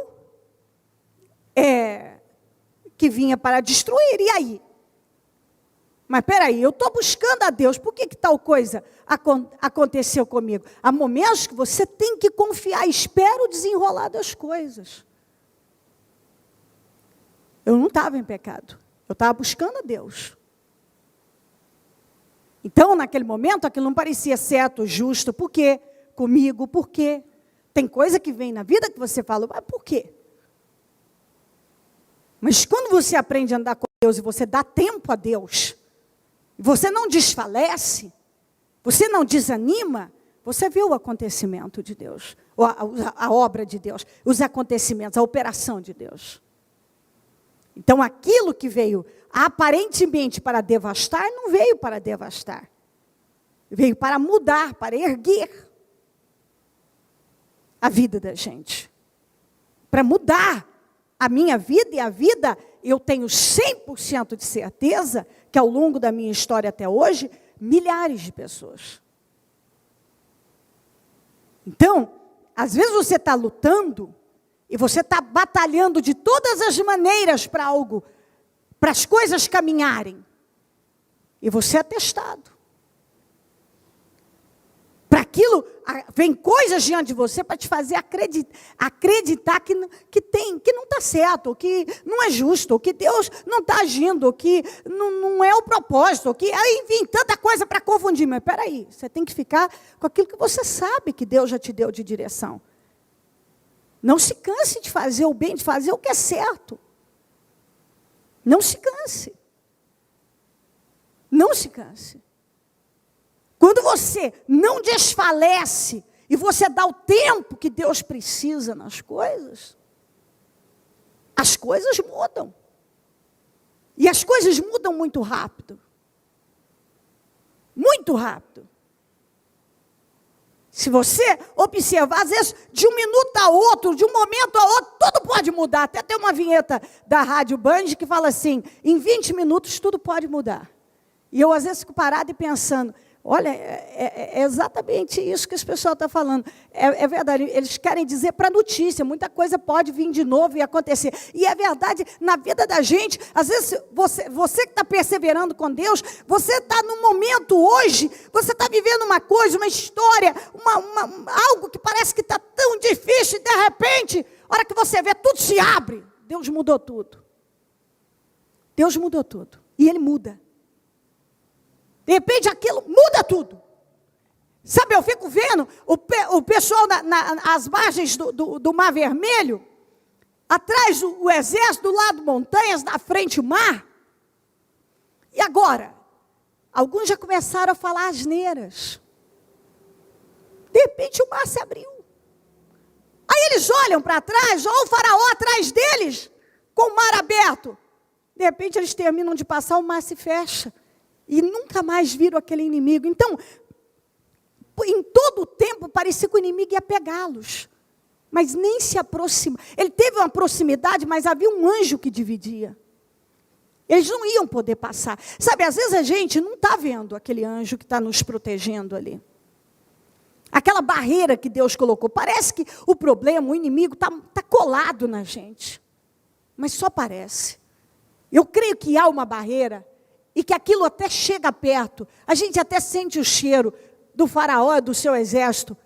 que vinha para destruir. E aí? Mas espera aí, eu estou buscando a Deus, por que tal coisa aconteceu comigo? Há momentos que você tem que confiar, espera o desenrolar das coisas. Eu não estava em pecado, eu estava buscando a Deus. Então, naquele momento, aquilo não parecia certo, justo. Por quê? Comigo, por quê? Tem coisa que vem na vida que você fala, mas por quê? Mas quando você aprende a andar com Deus e você dá tempo a Deus, você não desfalece, você não desanima, você vê o acontecimento de Deus, a obra de Deus, os acontecimentos, a operação de Deus. Então, aquilo que veio aparentemente para devastar, não veio para devastar. Veio para mudar, para erguer a vida da gente. Para mudar a minha vida e a vida, eu tenho 100% de certeza que ao longo da minha história até hoje, milhares de pessoas. Então, às vezes você está lutando e você está batalhando de todas as maneiras para algo, para as coisas caminharem. E você é testado. Para aquilo, vem coisas diante de você para te fazer acreditar que não está certo, ou que não é justo, ou que Deus não está agindo, ou que não é o propósito, ou que, enfim, tanta coisa para confundir. Mas espera aí, você tem que ficar com aquilo que você sabe que Deus já te deu de direção. Não se canse de fazer o bem, de fazer o que é certo. Não se canse. Não se canse. Quando você não desfalece e você dá o tempo que Deus precisa nas coisas, as coisas mudam. E as coisas mudam muito rápido. Muito rápido. Se você observar, às vezes, de um minuto a outro, de um momento a outro, tudo pode mudar. Até tem uma vinheta da Rádio Band que fala assim, em 20 minutos tudo pode mudar. E eu, às vezes, fico parada e pensando, olha, é exatamente isso que as pessoas estão falando. É verdade, eles querem dizer para notícia, muita coisa pode vir de novo e acontecer. E é verdade, na vida da gente, às vezes, você que está perseverando com Deus, você está num momento hoje, você está vivendo uma coisa, uma história, algo que parece que está tão difícil, e de repente, a hora que você vê, tudo se abre. Deus mudou tudo. Deus mudou tudo. E Ele muda. De repente aquilo muda tudo. Sabe, eu fico vendo o pessoal às margens do Mar Vermelho, atrás o exército, do lado montanhas, na frente o mar. E agora? Alguns já começaram a falar asneiras. De repente o mar se abriu. Aí eles olham para trás, olha o faraó atrás deles, com o mar aberto. De repente eles terminam de passar, o mar se fecha. E nunca mais viram aquele inimigo. Então, em todo o tempo, parecia que o inimigo ia pegá-los. Mas nem se aproxima. Ele teve uma proximidade, mas havia um anjo que dividia. Eles não iam poder passar. Sabe, às vezes a gente não está vendo aquele anjo que está nos protegendo ali. Aquela barreira que Deus colocou. Parece que o problema, o inimigo está colado na gente. Mas só parece. Eu creio que há uma barreira e que aquilo até chega perto. A gente até sente o cheiro do faraó, do seu exército.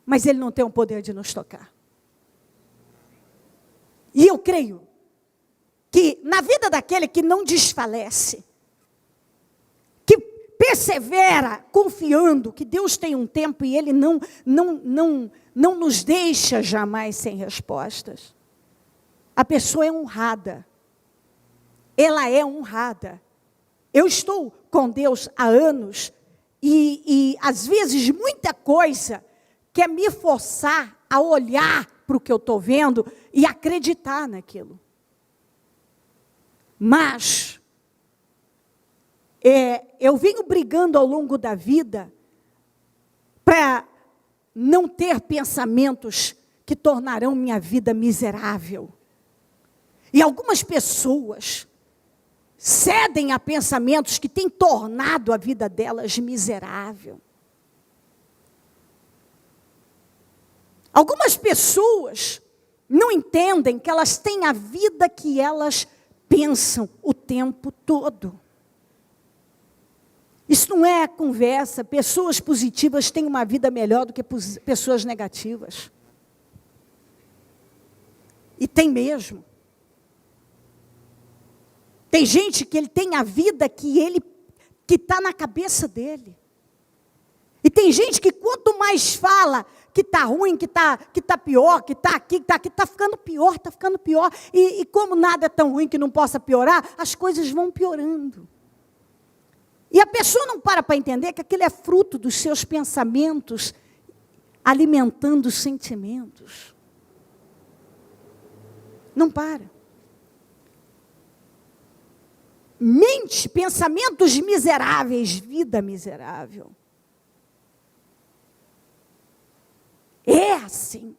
Mas ele não tem o poder de nos tocar. E eu creio que na vida daquele que não desfalece, que persevera confiando que Deus tem um tempo e Ele não nos deixa jamais sem respostas, a pessoa é honrada. Ela é honrada. Eu estou com Deus há anos e às vezes muita coisa quer me forçar a olhar para o que eu estou vendo e acreditar naquilo. Mas, eu venho brigando ao longo da vida para não ter pensamentos que tornarão minha vida miserável. E algumas pessoas cedem a pensamentos que têm tornado a vida delas miserável. Algumas pessoas não entendem que elas têm a vida que elas pensam o tempo todo. Isso não é conversa. Pessoas positivas têm uma vida melhor do que pessoas negativas. E tem mesmo. Tem gente que ele tem a vida que está na cabeça dele. E tem gente que quanto mais fala que está ruim, que está pior, que está aqui, está ficando pior, está ficando pior. E como nada é tão ruim que não possa piorar, as coisas vão piorando. E a pessoa não para entender que aquilo é fruto dos seus pensamentos, alimentando os sentimentos. Não para. Mente, pensamentos miseráveis, vida miserável. É assim.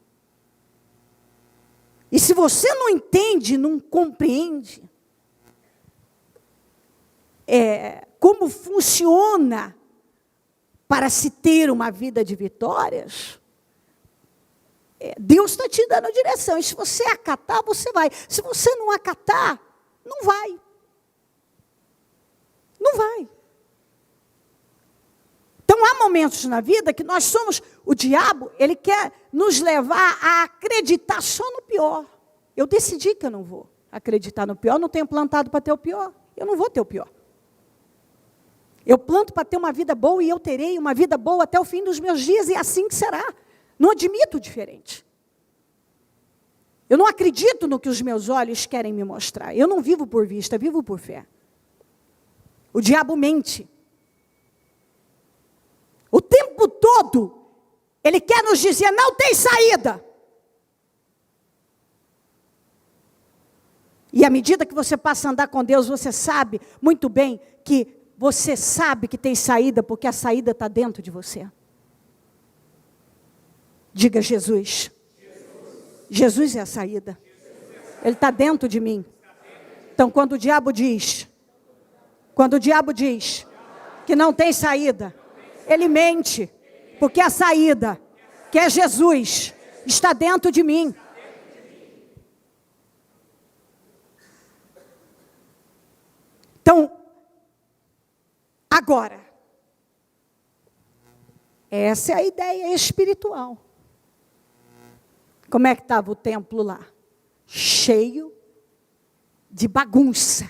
E se você não entende, não compreende como funciona para se ter uma vida de vitórias, Deus está te dando a direção. E se você acatar, você vai. Se você não acatar, não vai. Não vai. Então, há momentos na vida que nós somos... O diabo, ele quer nos levar a acreditar só no pior. Eu decidi que eu não vou acreditar no pior, não tenho plantado para ter o pior. Eu não vou ter o pior. Eu planto para ter uma vida boa e eu terei uma vida boa até o fim dos meus dias e assim que será. Não admito diferente. Eu não acredito no que os meus olhos querem me mostrar. Eu não vivo por vista, vivo por fé. O diabo mente. O tempo todo, ele quer nos dizer, não tem saída. E à medida que você passa a andar com Deus, você sabe muito bem que você sabe que tem saída, porque a saída está dentro de você. Diga Jesus. Jesus é a saída. Ele está dentro de mim. Então, quando o diabo diz que não tem saída, ele mente, porque a saída, que é Jesus, está dentro de mim. Então, agora, essa é a ideia espiritual. Como é que estava o templo lá? Cheio de bagunça.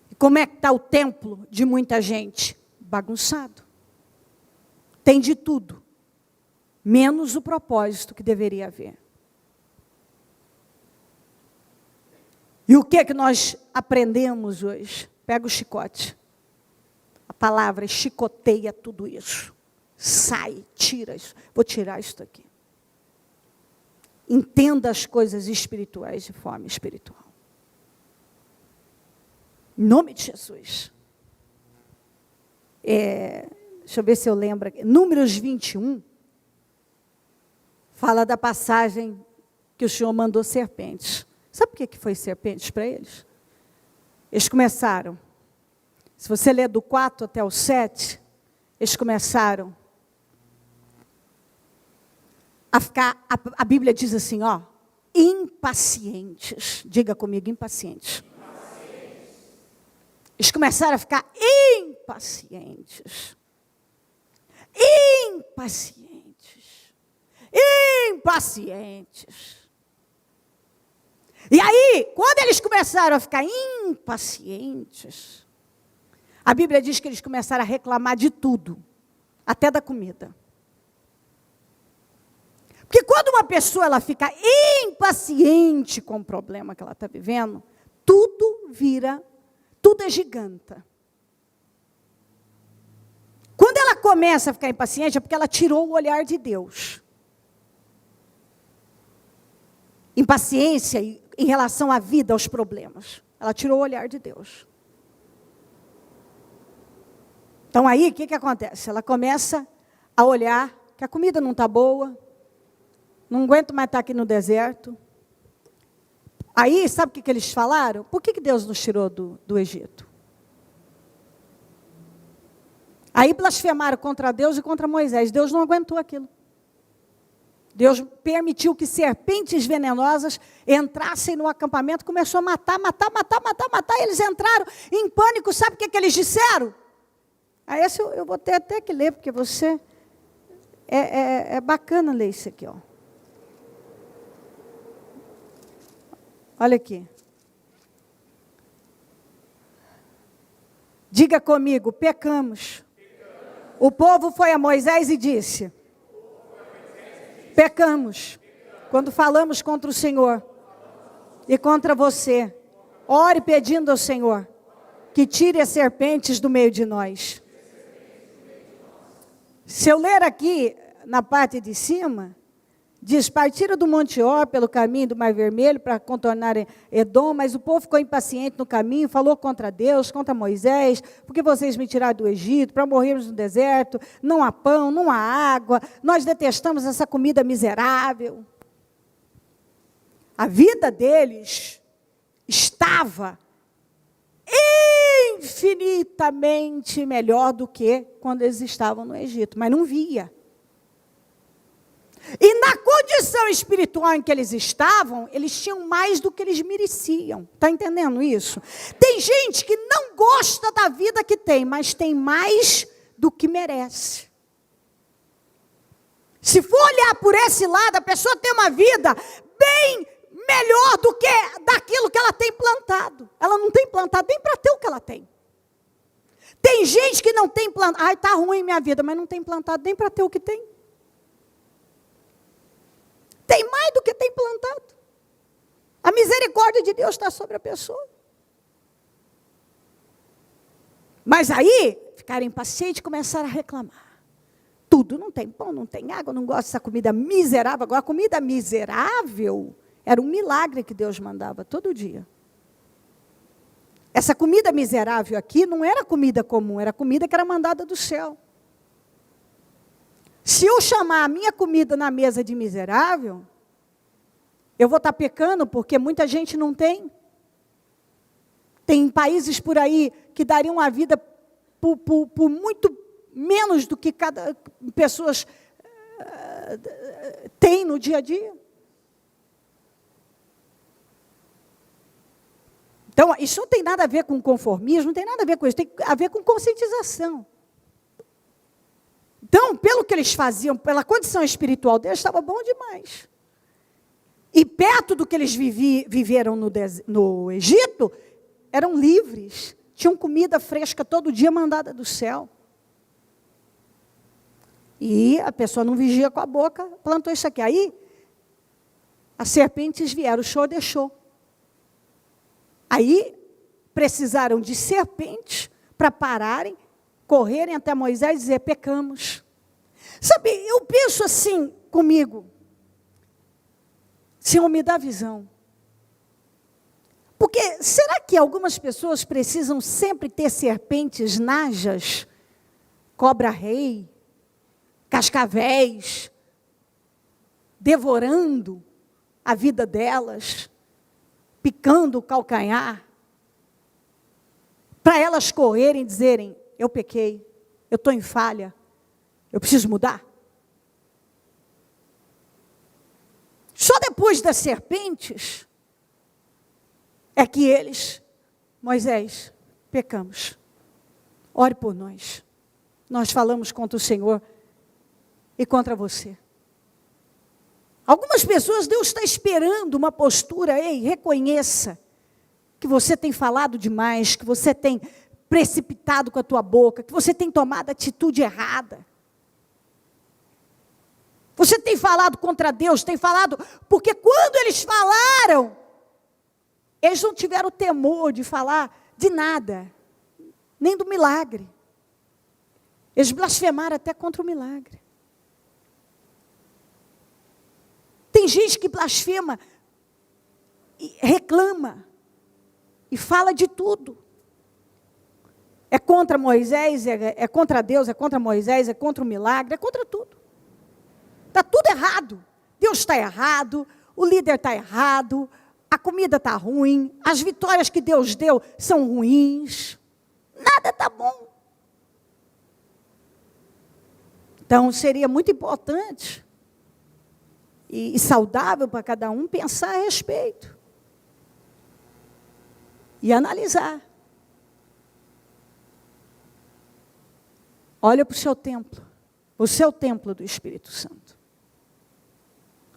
E como é que está o templo de muita gente? Bagunçado. Tem de tudo, menos o propósito que deveria haver. E o que é que nós aprendemos hoje? Pega o chicote. A palavra chicoteia tudo isso. Sai, tira isso. Vou tirar isso daqui. Entenda as coisas espirituais de forma espiritual. Em nome de Jesus. Deixa eu ver se eu lembro aqui. Números 21. Fala da passagem que o Senhor mandou serpentes. Sabe o que foi serpentes para eles? Eles começaram. Se você ler do 4 até o 7, eles começaram a ficar, a Bíblia diz assim, impacientes. Diga comigo, impacientes. Eles começaram a ficar impacientes. Impacientes. E aí, quando eles começaram a ficar impacientes, a Bíblia diz que eles começaram a reclamar de tudo, até da comida. Porque quando uma pessoa ela fica impaciente com o problema que ela está vivendo, tudo é giganta. Quando ela começa a ficar impaciente, é porque ela tirou o olhar de Deus. Impaciência em relação à vida, aos problemas. Ela tirou o olhar de Deus. Então aí, o que acontece? Ela começa a olhar que a comida não está boa, não aguento mais estar aqui no deserto. Aí, sabe o que eles falaram? Por que Deus nos tirou do Egito? Aí blasfemaram contra Deus e contra Moisés. Deus não aguentou aquilo. Deus permitiu que serpentes venenosas entrassem no acampamento, começou a matar. Eles entraram em pânico. Sabe o que eles disseram? Esse eu vou ter até que ler, porque você... É bacana ler isso aqui, Olha aqui. Diga comigo, pecamos. O povo foi a Moisés e disse: pecamos. Quando falamos contra o Senhor e contra você, ore pedindo ao Senhor que tire as serpentes do meio de nós. Se eu ler aqui, na parte de cima, diz, partiram do Monte Or pelo caminho do Mar Vermelho para contornar Edom, mas o povo ficou impaciente no caminho, falou contra Deus, contra Moisés, porque vocês me tiraram do Egito, para morrermos no deserto, não há pão, não há água, nós detestamos essa comida miserável. A vida deles estava infinitamente melhor do que quando eles estavam no Egito, mas não via. E na condição espiritual em que eles estavam, eles tinham mais do que eles mereciam. Está entendendo isso? Tem gente que não gosta da vida que tem, mas tem mais do que merece. Se for olhar por esse lado, a pessoa tem uma vida bem melhor do que daquilo que ela tem plantado. Ela não tem plantado nem para ter o que ela tem. Tem gente que não tem plantado. Ai, está ruim minha vida, mas não tem plantado nem para ter o que tem. Tem mais do que tem plantado. A misericórdia de Deus está sobre a pessoa. Mas aí, ficaram impacientes e começaram a reclamar. Tudo, não tem pão, não tem água, não gosto dessa comida miserável. Agora, a comida miserável era um milagre que Deus mandava todo dia. Essa comida miserável aqui não era comida comum, era comida que era mandada do céu. Se eu chamar a minha comida na mesa de miserável, eu vou estar pecando, porque muita gente não tem. Tem países por aí que dariam a vida por muito menos do que cada pessoas tem no dia a dia. Então, isso não tem nada a ver com conformismo, não tem nada a ver com isso, tem a ver com conscientização. Então, pelo que eles faziam, pela condição espiritual deles, estava bom demais. E perto do que eles viveram no Egito, eram livres. Tinham comida fresca todo dia mandada do céu. E a pessoa não vigia com a boca, plantou isso aqui. Aí, as serpentes vieram, o Senhor deixou. Aí, precisaram de serpentes para pararem, correrem até Moisés e dizer, pecamos. Sabe, eu penso assim comigo, Senhor, me dá visão. Porque será que algumas pessoas precisam sempre ter serpentes najas, cobra-rei, cascavéis, devorando a vida delas, picando o calcanhar, para elas correrem e dizerem: eu pequei, eu estou em falha, eu preciso mudar? Só depois das serpentes é que eles, Moisés, pecamos. Ore por nós. Nós falamos contra o Senhor e contra você. Algumas pessoas, Deus está esperando uma postura: ei, reconheça que você tem falado demais, que você tem precipitado com a tua boca, que você tem tomado atitude errada. Você tem falado contra Deus, tem falado, porque quando eles falaram, eles não tiveram temor de falar de nada, nem do milagre. Eles blasfemaram até contra o milagre. Tem gente que blasfema, e reclama, e fala de tudo. É contra Moisés, é contra Deus, é contra Moisés, é contra o milagre, é contra tudo. Está tudo errado. Deus está errado, o líder está errado, a comida está ruim, as vitórias que Deus deu são ruins, nada está bom. Então, seria muito importante e saudável para cada um pensar a respeito e analisar. Olha para o seu templo do Espírito Santo.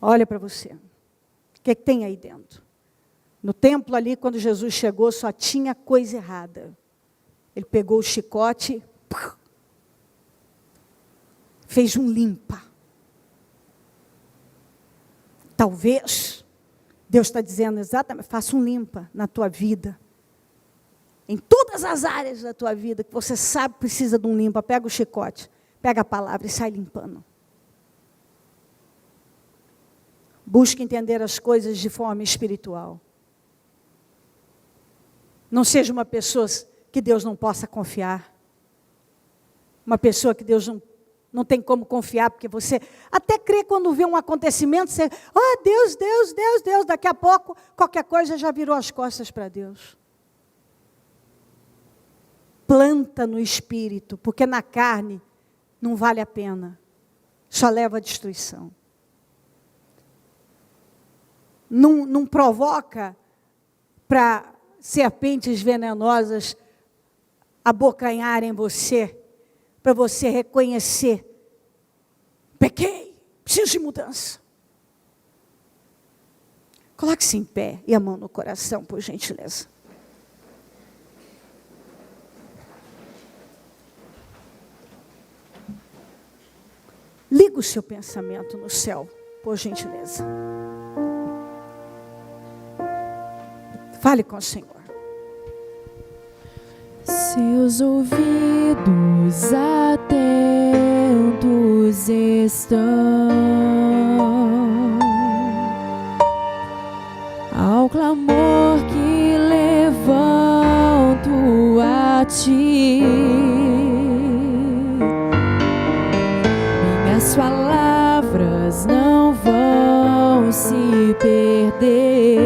Olha para você. O que tem aí dentro? No templo ali, quando Jesus chegou, só tinha coisa errada. Ele pegou o chicote, fez um limpa. Talvez, Deus está dizendo exatamente, faça um limpa na tua vida. Em todas as áreas da tua vida, que você sabe que precisa de um limpa, pega o chicote, pega a palavra e sai limpando. Busque entender as coisas de forma espiritual. Não seja uma pessoa que Deus não possa confiar. Uma pessoa que Deus não tem como confiar, porque você até crê quando vê um acontecimento, você, oh Deus, Deus, Deus, Deus, daqui a pouco, qualquer coisa já virou as costas para Deus. Planta no espírito, porque na carne não vale a pena, só leva à destruição. Não provoca para serpentes venenosas abocanharem você, para você reconhecer: pequei, preciso de mudança. Coloque-se em pé e a mão no coração, por gentileza. Liga o seu pensamento no céu, por gentileza. Fale com o Senhor. Seus ouvidos atentos estão ao clamor que levanto a ti. Minhas palavras não vão se perder.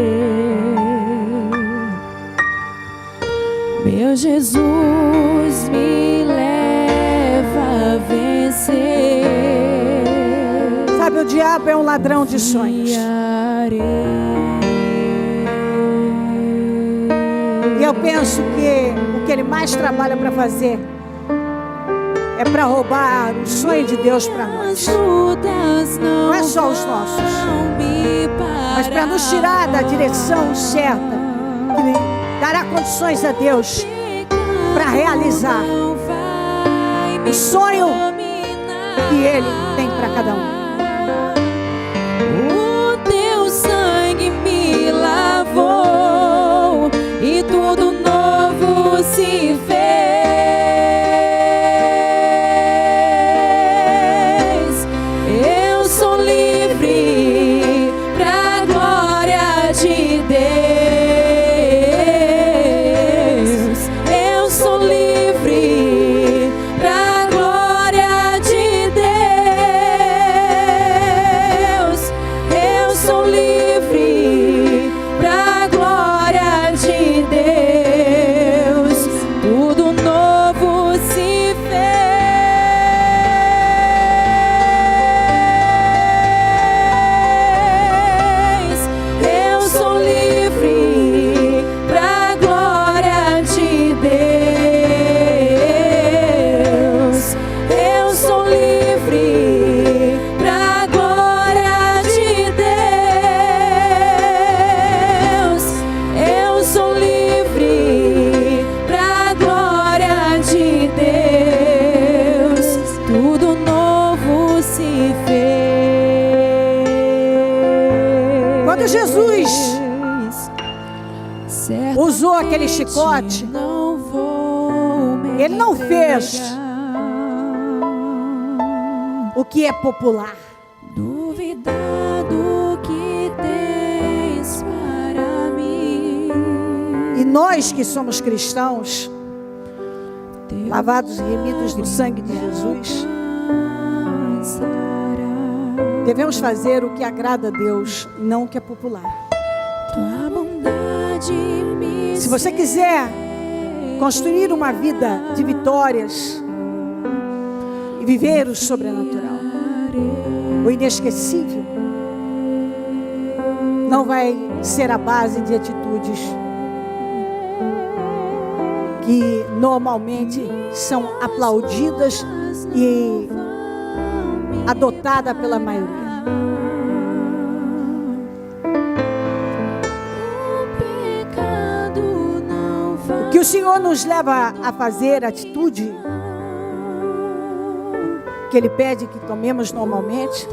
Meu Jesus me leva a vencer. Sabe, o diabo é um ladrão de sonhos. E eu penso que o que ele mais trabalha para fazer é para roubar o sonho de Deus para nós. Não é só os nossos, mas para nos tirar da direção certa, que dará condições a Deus para realizar o sonho que Ele tem para cada um. O teu sangue me lavou e tudo novo se fez. Eu sou livre pra glória de Deus. usou aquele chicote, ele não fez o que é popular. Duvidar do que tens para mim. E nós que somos cristãos, lavados e remidos no sangue de Jesus, devemos fazer o que agrada a Deus, não o que é popular. Tua bondade me Se você quiser construir uma vida de vitórias e viver o sobrenatural, o inesquecível, não vai ser a base de atitudes que normalmente são aplaudidas e adotadas pela maioria. O que o Senhor nos leva a fazer, a atitude que Ele pede que tomemos normalmente,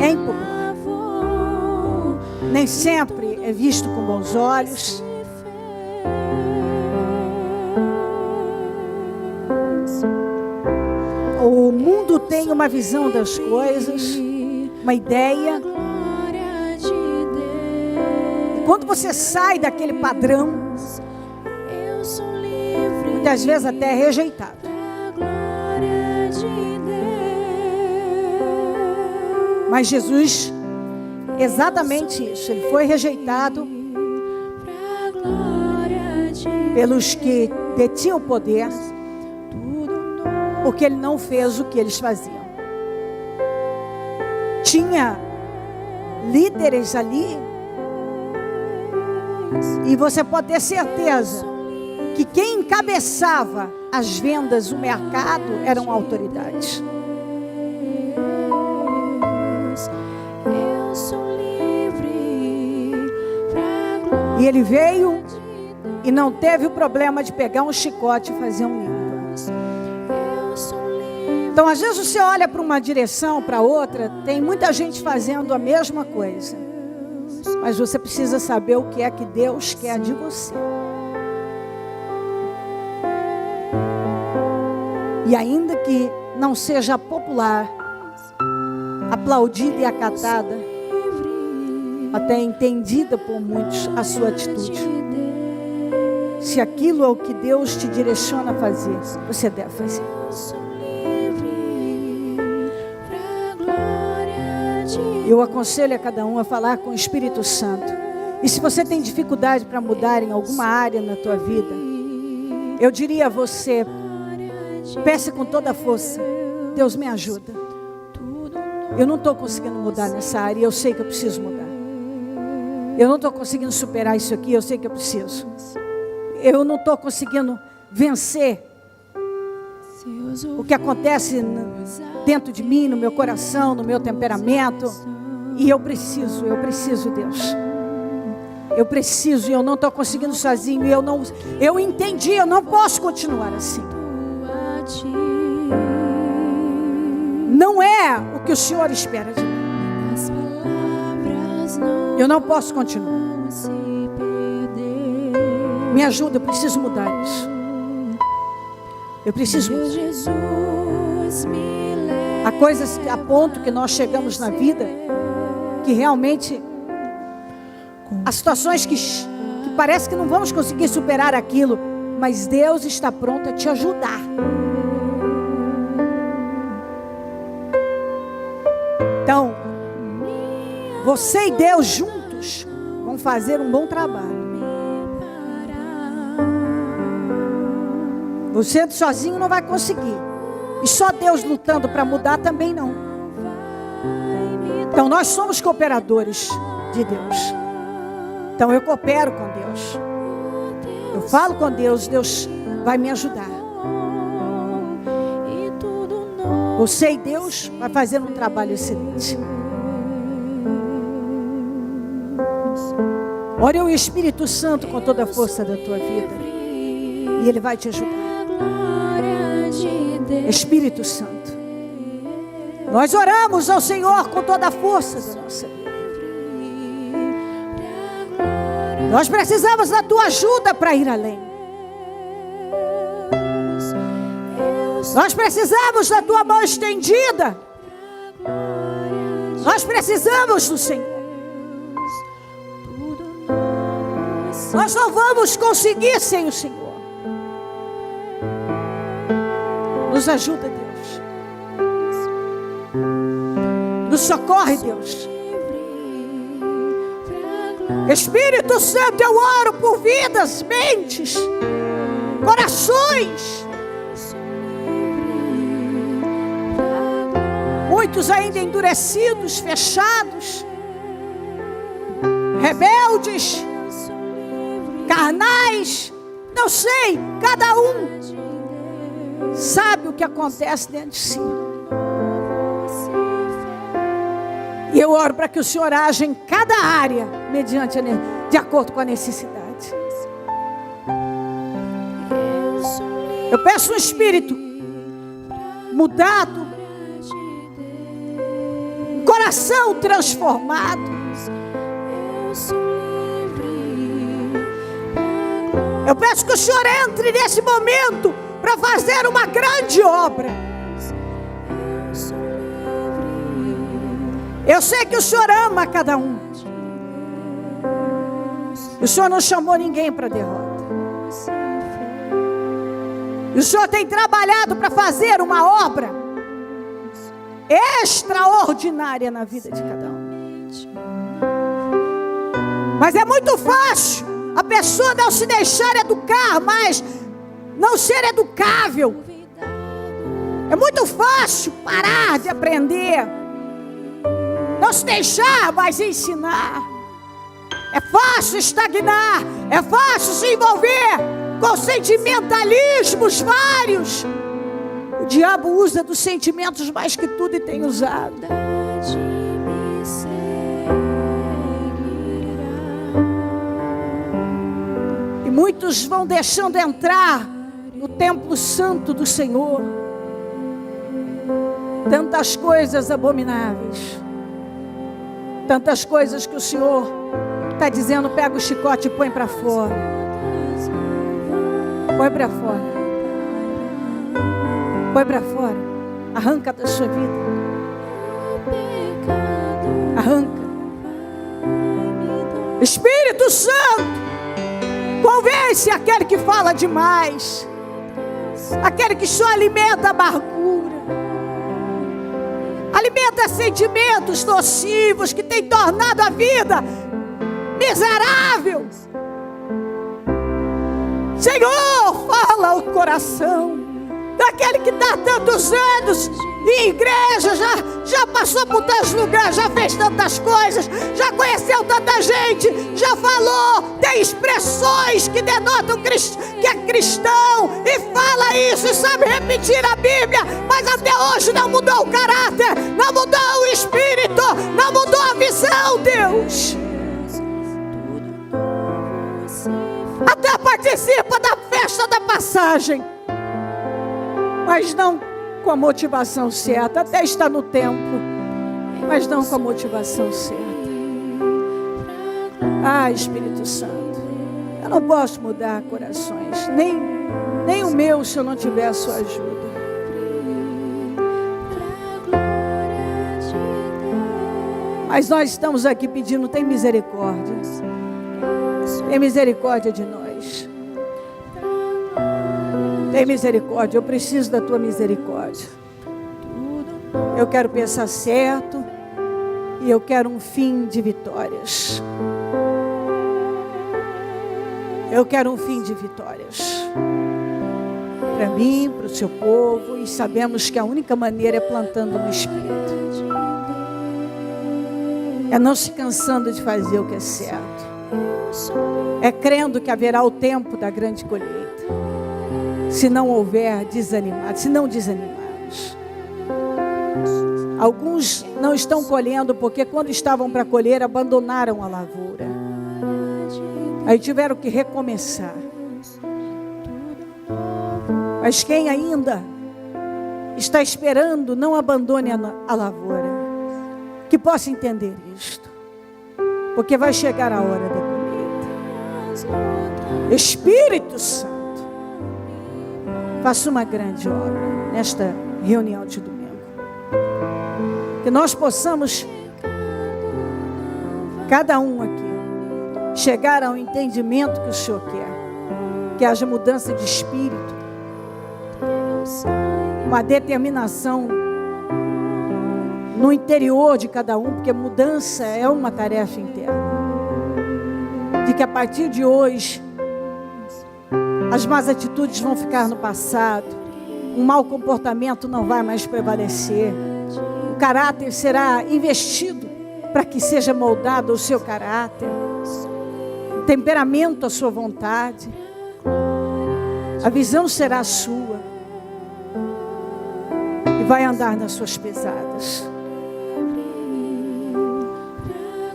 é impopular. Nem sempre é visto com bons olhos. O mundo tem uma visão das coisas, uma ideia. E quando você sai daquele padrão, muitas vezes até é rejeitado. Mas Jesus, exatamente isso, Ele foi rejeitado pelos que detinham o poder, porque Ele não fez o que eles faziam. Tinha líderes ali, e você pode ter certeza que quem encabeçava as vendas do mercado eram autoridades. E ele veio e não teve o problema de pegar um chicote e fazer um limpo. Então, às vezes você olha para uma direção, para outra, tem muita gente fazendo a mesma coisa. Mas você precisa saber o que é que Deus quer de você. E ainda que não seja popular, aplaudida e acatada, até entendida por muitos a sua atitude, se aquilo é o que Deus te direciona a fazer, você deve fazer. Eu aconselho a cada um a falar com o Espírito Santo. E se você tem dificuldade para mudar em alguma área na tua vida, eu diria a você, peça com toda a força: Deus, me ajuda. Eu não estou conseguindo mudar nessa área e eu sei que eu preciso mudar. Eu não estou conseguindo superar isso aqui, eu sei que eu preciso. Eu não estou conseguindo vencer o que acontece dentro de mim, no meu coração, no meu temperamento. E eu preciso, Deus. Eu preciso e eu não estou conseguindo sozinho. E eu entendi, eu não posso continuar assim. Não é o que o Senhor espera de mim. Eu não posso continuar. Me ajuda, eu preciso mudar isso. Eu preciso mudar. Há coisas a ponto que nós chegamos na vida que realmente há situações que parece que não vamos conseguir superar aquilo, mas Deus está pronto a te ajudar. Então, você e Deus juntos vão fazer um bom trabalho. Você sozinho não vai conseguir. E só Deus lutando para mudar também não. Então nós somos cooperadores de Deus. Então eu coopero com Deus. Eu falo com Deus, Deus vai me ajudar. Você e Deus vai fazer um trabalho excelente. Ore ao Espírito Santo com toda a força da tua vida. E Ele vai te ajudar. Espírito Santo, nós oramos ao Senhor com toda a força da nossa vida. Nós precisamos da tua ajuda para ir além. Nós precisamos da tua mão estendida. Nós precisamos do Senhor. Nós não vamos conseguir sem o Senhor. Nos ajuda, Deus. Nos socorre, Deus. Espírito Santo, eu oro por vidas, mentes, corações. Muitos ainda endurecidos, fechados, rebeldes, carnais, não sei, cada um sabe o que acontece dentro de si. E eu oro para que o Senhor haja em cada área, de acordo com a necessidade. Eu peço um espírito mudado, um coração transformado. Eu peço que o Senhor entre nesse momento para fazer uma grande obra. Eu sei que o Senhor ama cada um. O Senhor não chamou ninguém para derrota. E o Senhor tem trabalhado para fazer uma obra extraordinária na vida de cada um. Mas é muito fácil a pessoa não se deixar educar, mas não ser educável. É muito fácil parar de aprender, não se deixar mais ensinar. É fácil estagnar, é fácil se envolver com sentimentalismos vários. O diabo usa dos sentimentos mais que tudo e tem usado. E muitos vão deixando entrar no templo santo do Senhor tantas coisas abomináveis, tantas coisas que o Senhor está dizendo: pega o chicote e põe para fora. Põe para fora. Põe para fora. Arranca da sua vida. Arranca. Espírito Santo, convence aquele que fala demais, aquele que só alimenta a amargura, alimenta sentimentos nocivos que tem tornado a vida miserável. Senhor, fala ao coração daquele que está há tantos anos em igreja, já passou por tantos lugares, já fez tantas coisas, já conheceu tanta gente, já falou, tem expressões que denotam que é cristão, e fala isso, e sabe repetir a Bíblia, mas até hoje não mudou o caráter, não mudou o espírito, não mudou a visão, Deus. Até participa da festa da passagem, mas não com a motivação certa. Até está no templo, mas não com a motivação certa. Ah, Espírito Santo, eu não posso mudar corações, nem o meu, se eu não tiver a sua ajuda. Mas nós estamos aqui pedindo: tem misericórdia. Tem misericórdia de nós. Tem misericórdia, eu preciso da tua misericórdia. Eu quero pensar certo e eu quero um fim de vitórias. Eu quero um fim de vitórias para mim, para o seu povo, e sabemos que a única maneira é plantando no Espírito, é não se cansando de fazer o que é certo, é crendo que haverá o tempo da grande colheita. Se não houver desanimados, se não desanimarmos. Alguns não estão colhendo porque quando estavam para colher abandonaram a lavoura. Aí tiveram que recomeçar. Mas quem ainda está esperando, não abandone a lavoura. Que possa entender isto. Porque vai chegar a hora da colheita. Espírito Santo, faça uma grande obra nesta reunião de domingo. Que nós possamos, cada um aqui, chegar ao entendimento que o Senhor quer. Que haja mudança de espírito, uma determinação no interior de cada um, porque mudança é uma tarefa interna. De que a partir de hoje, as más atitudes vão ficar no passado, o mau comportamento não vai mais prevalecer, o caráter será investido para que seja moldado o seu caráter, o temperamento, a sua vontade, a visão será sua e vai andar nas suas pesadas.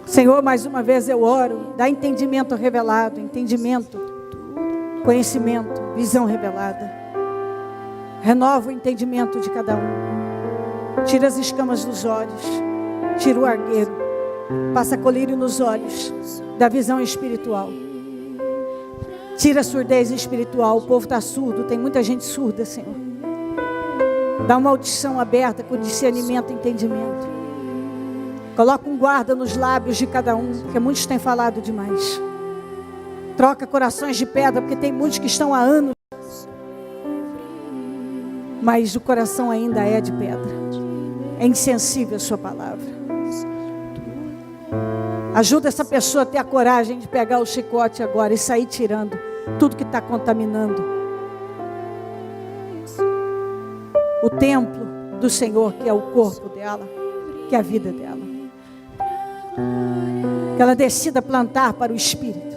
Senhor, mais uma vez eu oro, dá entendimento revelado, entendimento, conhecimento, visão revelada. Renova o entendimento de cada um. Tira as escamas dos olhos, tira o argueiro, passa colírio nos olhos da visão espiritual. Tira a surdez espiritual, o povo está surdo, tem muita gente surda, Senhor. Dá uma audição aberta com discernimento e entendimento. Coloca um guarda nos lábios de cada um, porque muitos têm falado demais. Troca corações de pedra, porque tem muitos que estão há anos, mas o coração ainda é de pedra. É insensível a sua palavra. Ajuda essa pessoa a ter a coragem de pegar o chicote agora e sair tirando tudo que está contaminando o templo do Senhor, que é o corpo dela, que é a vida dela. Que ela decida plantar para o Espírito.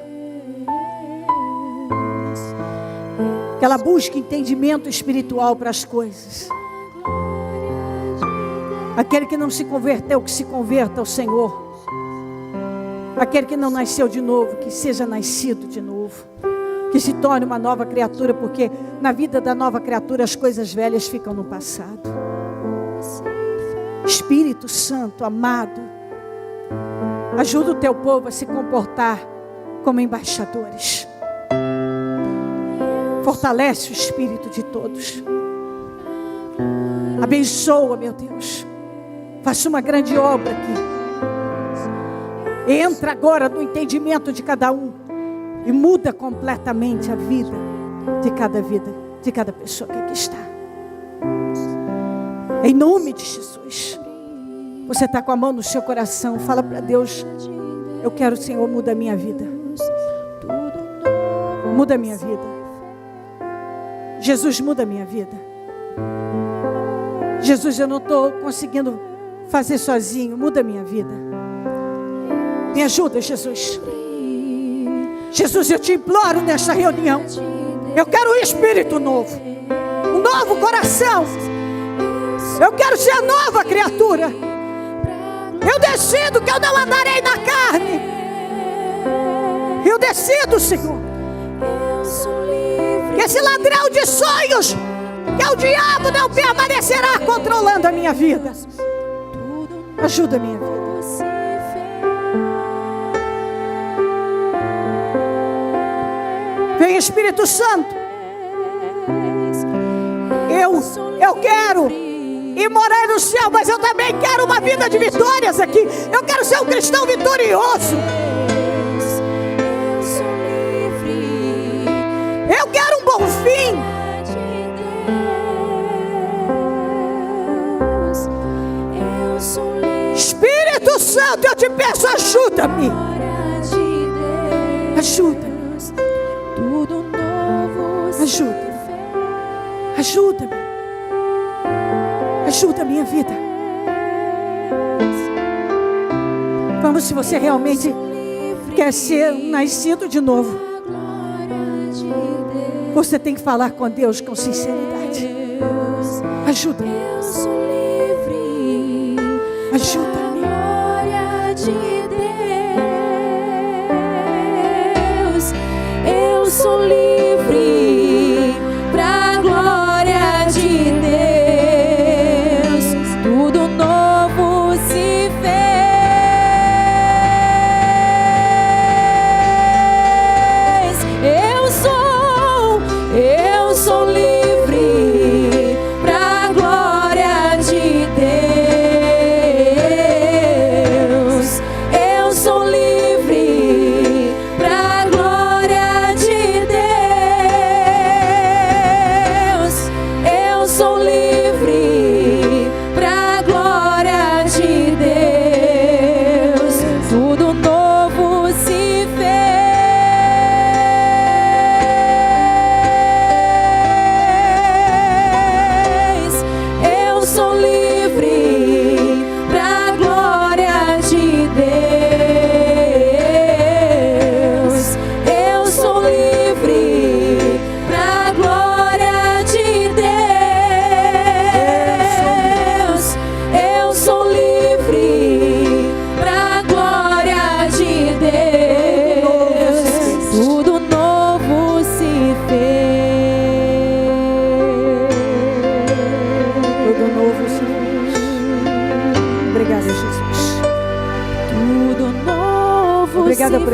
Que ela busque entendimento espiritual para as coisas. Aquele que não se converteu, que se converta ao Senhor. Aquele que não nasceu de novo, que seja nascido de novo. Que se torne uma nova criatura, porque na vida da nova criatura as coisas velhas ficam no passado. Espírito Santo, amado, ajuda o teu povo a se comportar como embaixadores. Fortalece o espírito de todos. Abençoa, meu Deus. Faça uma grande obra aqui. Entra agora no entendimento de cada um e muda completamente a vida, de cada pessoa que aqui está. Em nome de Jesus. Você está com a mão no seu coração, fala para Deus: eu quero, Senhor, muda a minha vida. Muda a minha vida. Jesus, muda a minha vida. Jesus, eu não estou conseguindo fazer sozinho, muda a minha vida. Me ajuda, Jesus. Jesus, eu te imploro nesta reunião. Eu quero um espírito novo, um novo coração. Eu quero ser a nova criatura. Eu decido que eu não andarei na carne. Eu decido, Senhor, que esse ladrão de sonhos, que é o diabo, não permanecerá controlando a minha vida. Ajuda a minha vida. Vem, Espírito Santo. Eu quero ir morar no céu, mas eu também quero uma vida de vitórias aqui. Eu quero ser um cristão vitorioso. Eu quero um bom fim. Espírito Santo, eu te peço, ajuda-me. Ajuda-me. Ajuda-me. Ajuda-me. Ajuda a minha vida. Vamos, se você realmente quer ser um nascido de novo, você tem que falar com Deus com sinceridade. Ajuda-me. Ajuda-me. Eu sou livre pra glória de Deus. Tudo novo se fez.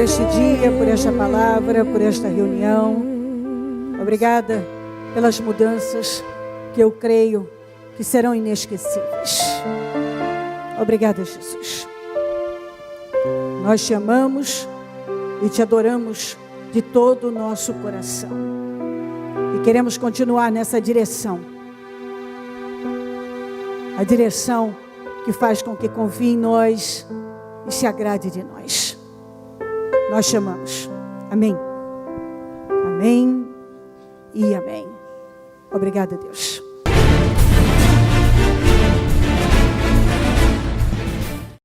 este dia, por esta palavra, por esta reunião. Obrigada pelas mudanças que eu creio que serão inesquecíveis. Obrigada, Jesus. Nós te amamos e te adoramos de todo o nosso coração. E queremos continuar nessa direção. A direção que faz com que confie em nós e se agrade de nós. Nós te amamos. Amém. Amém e amém. Obrigada, Deus.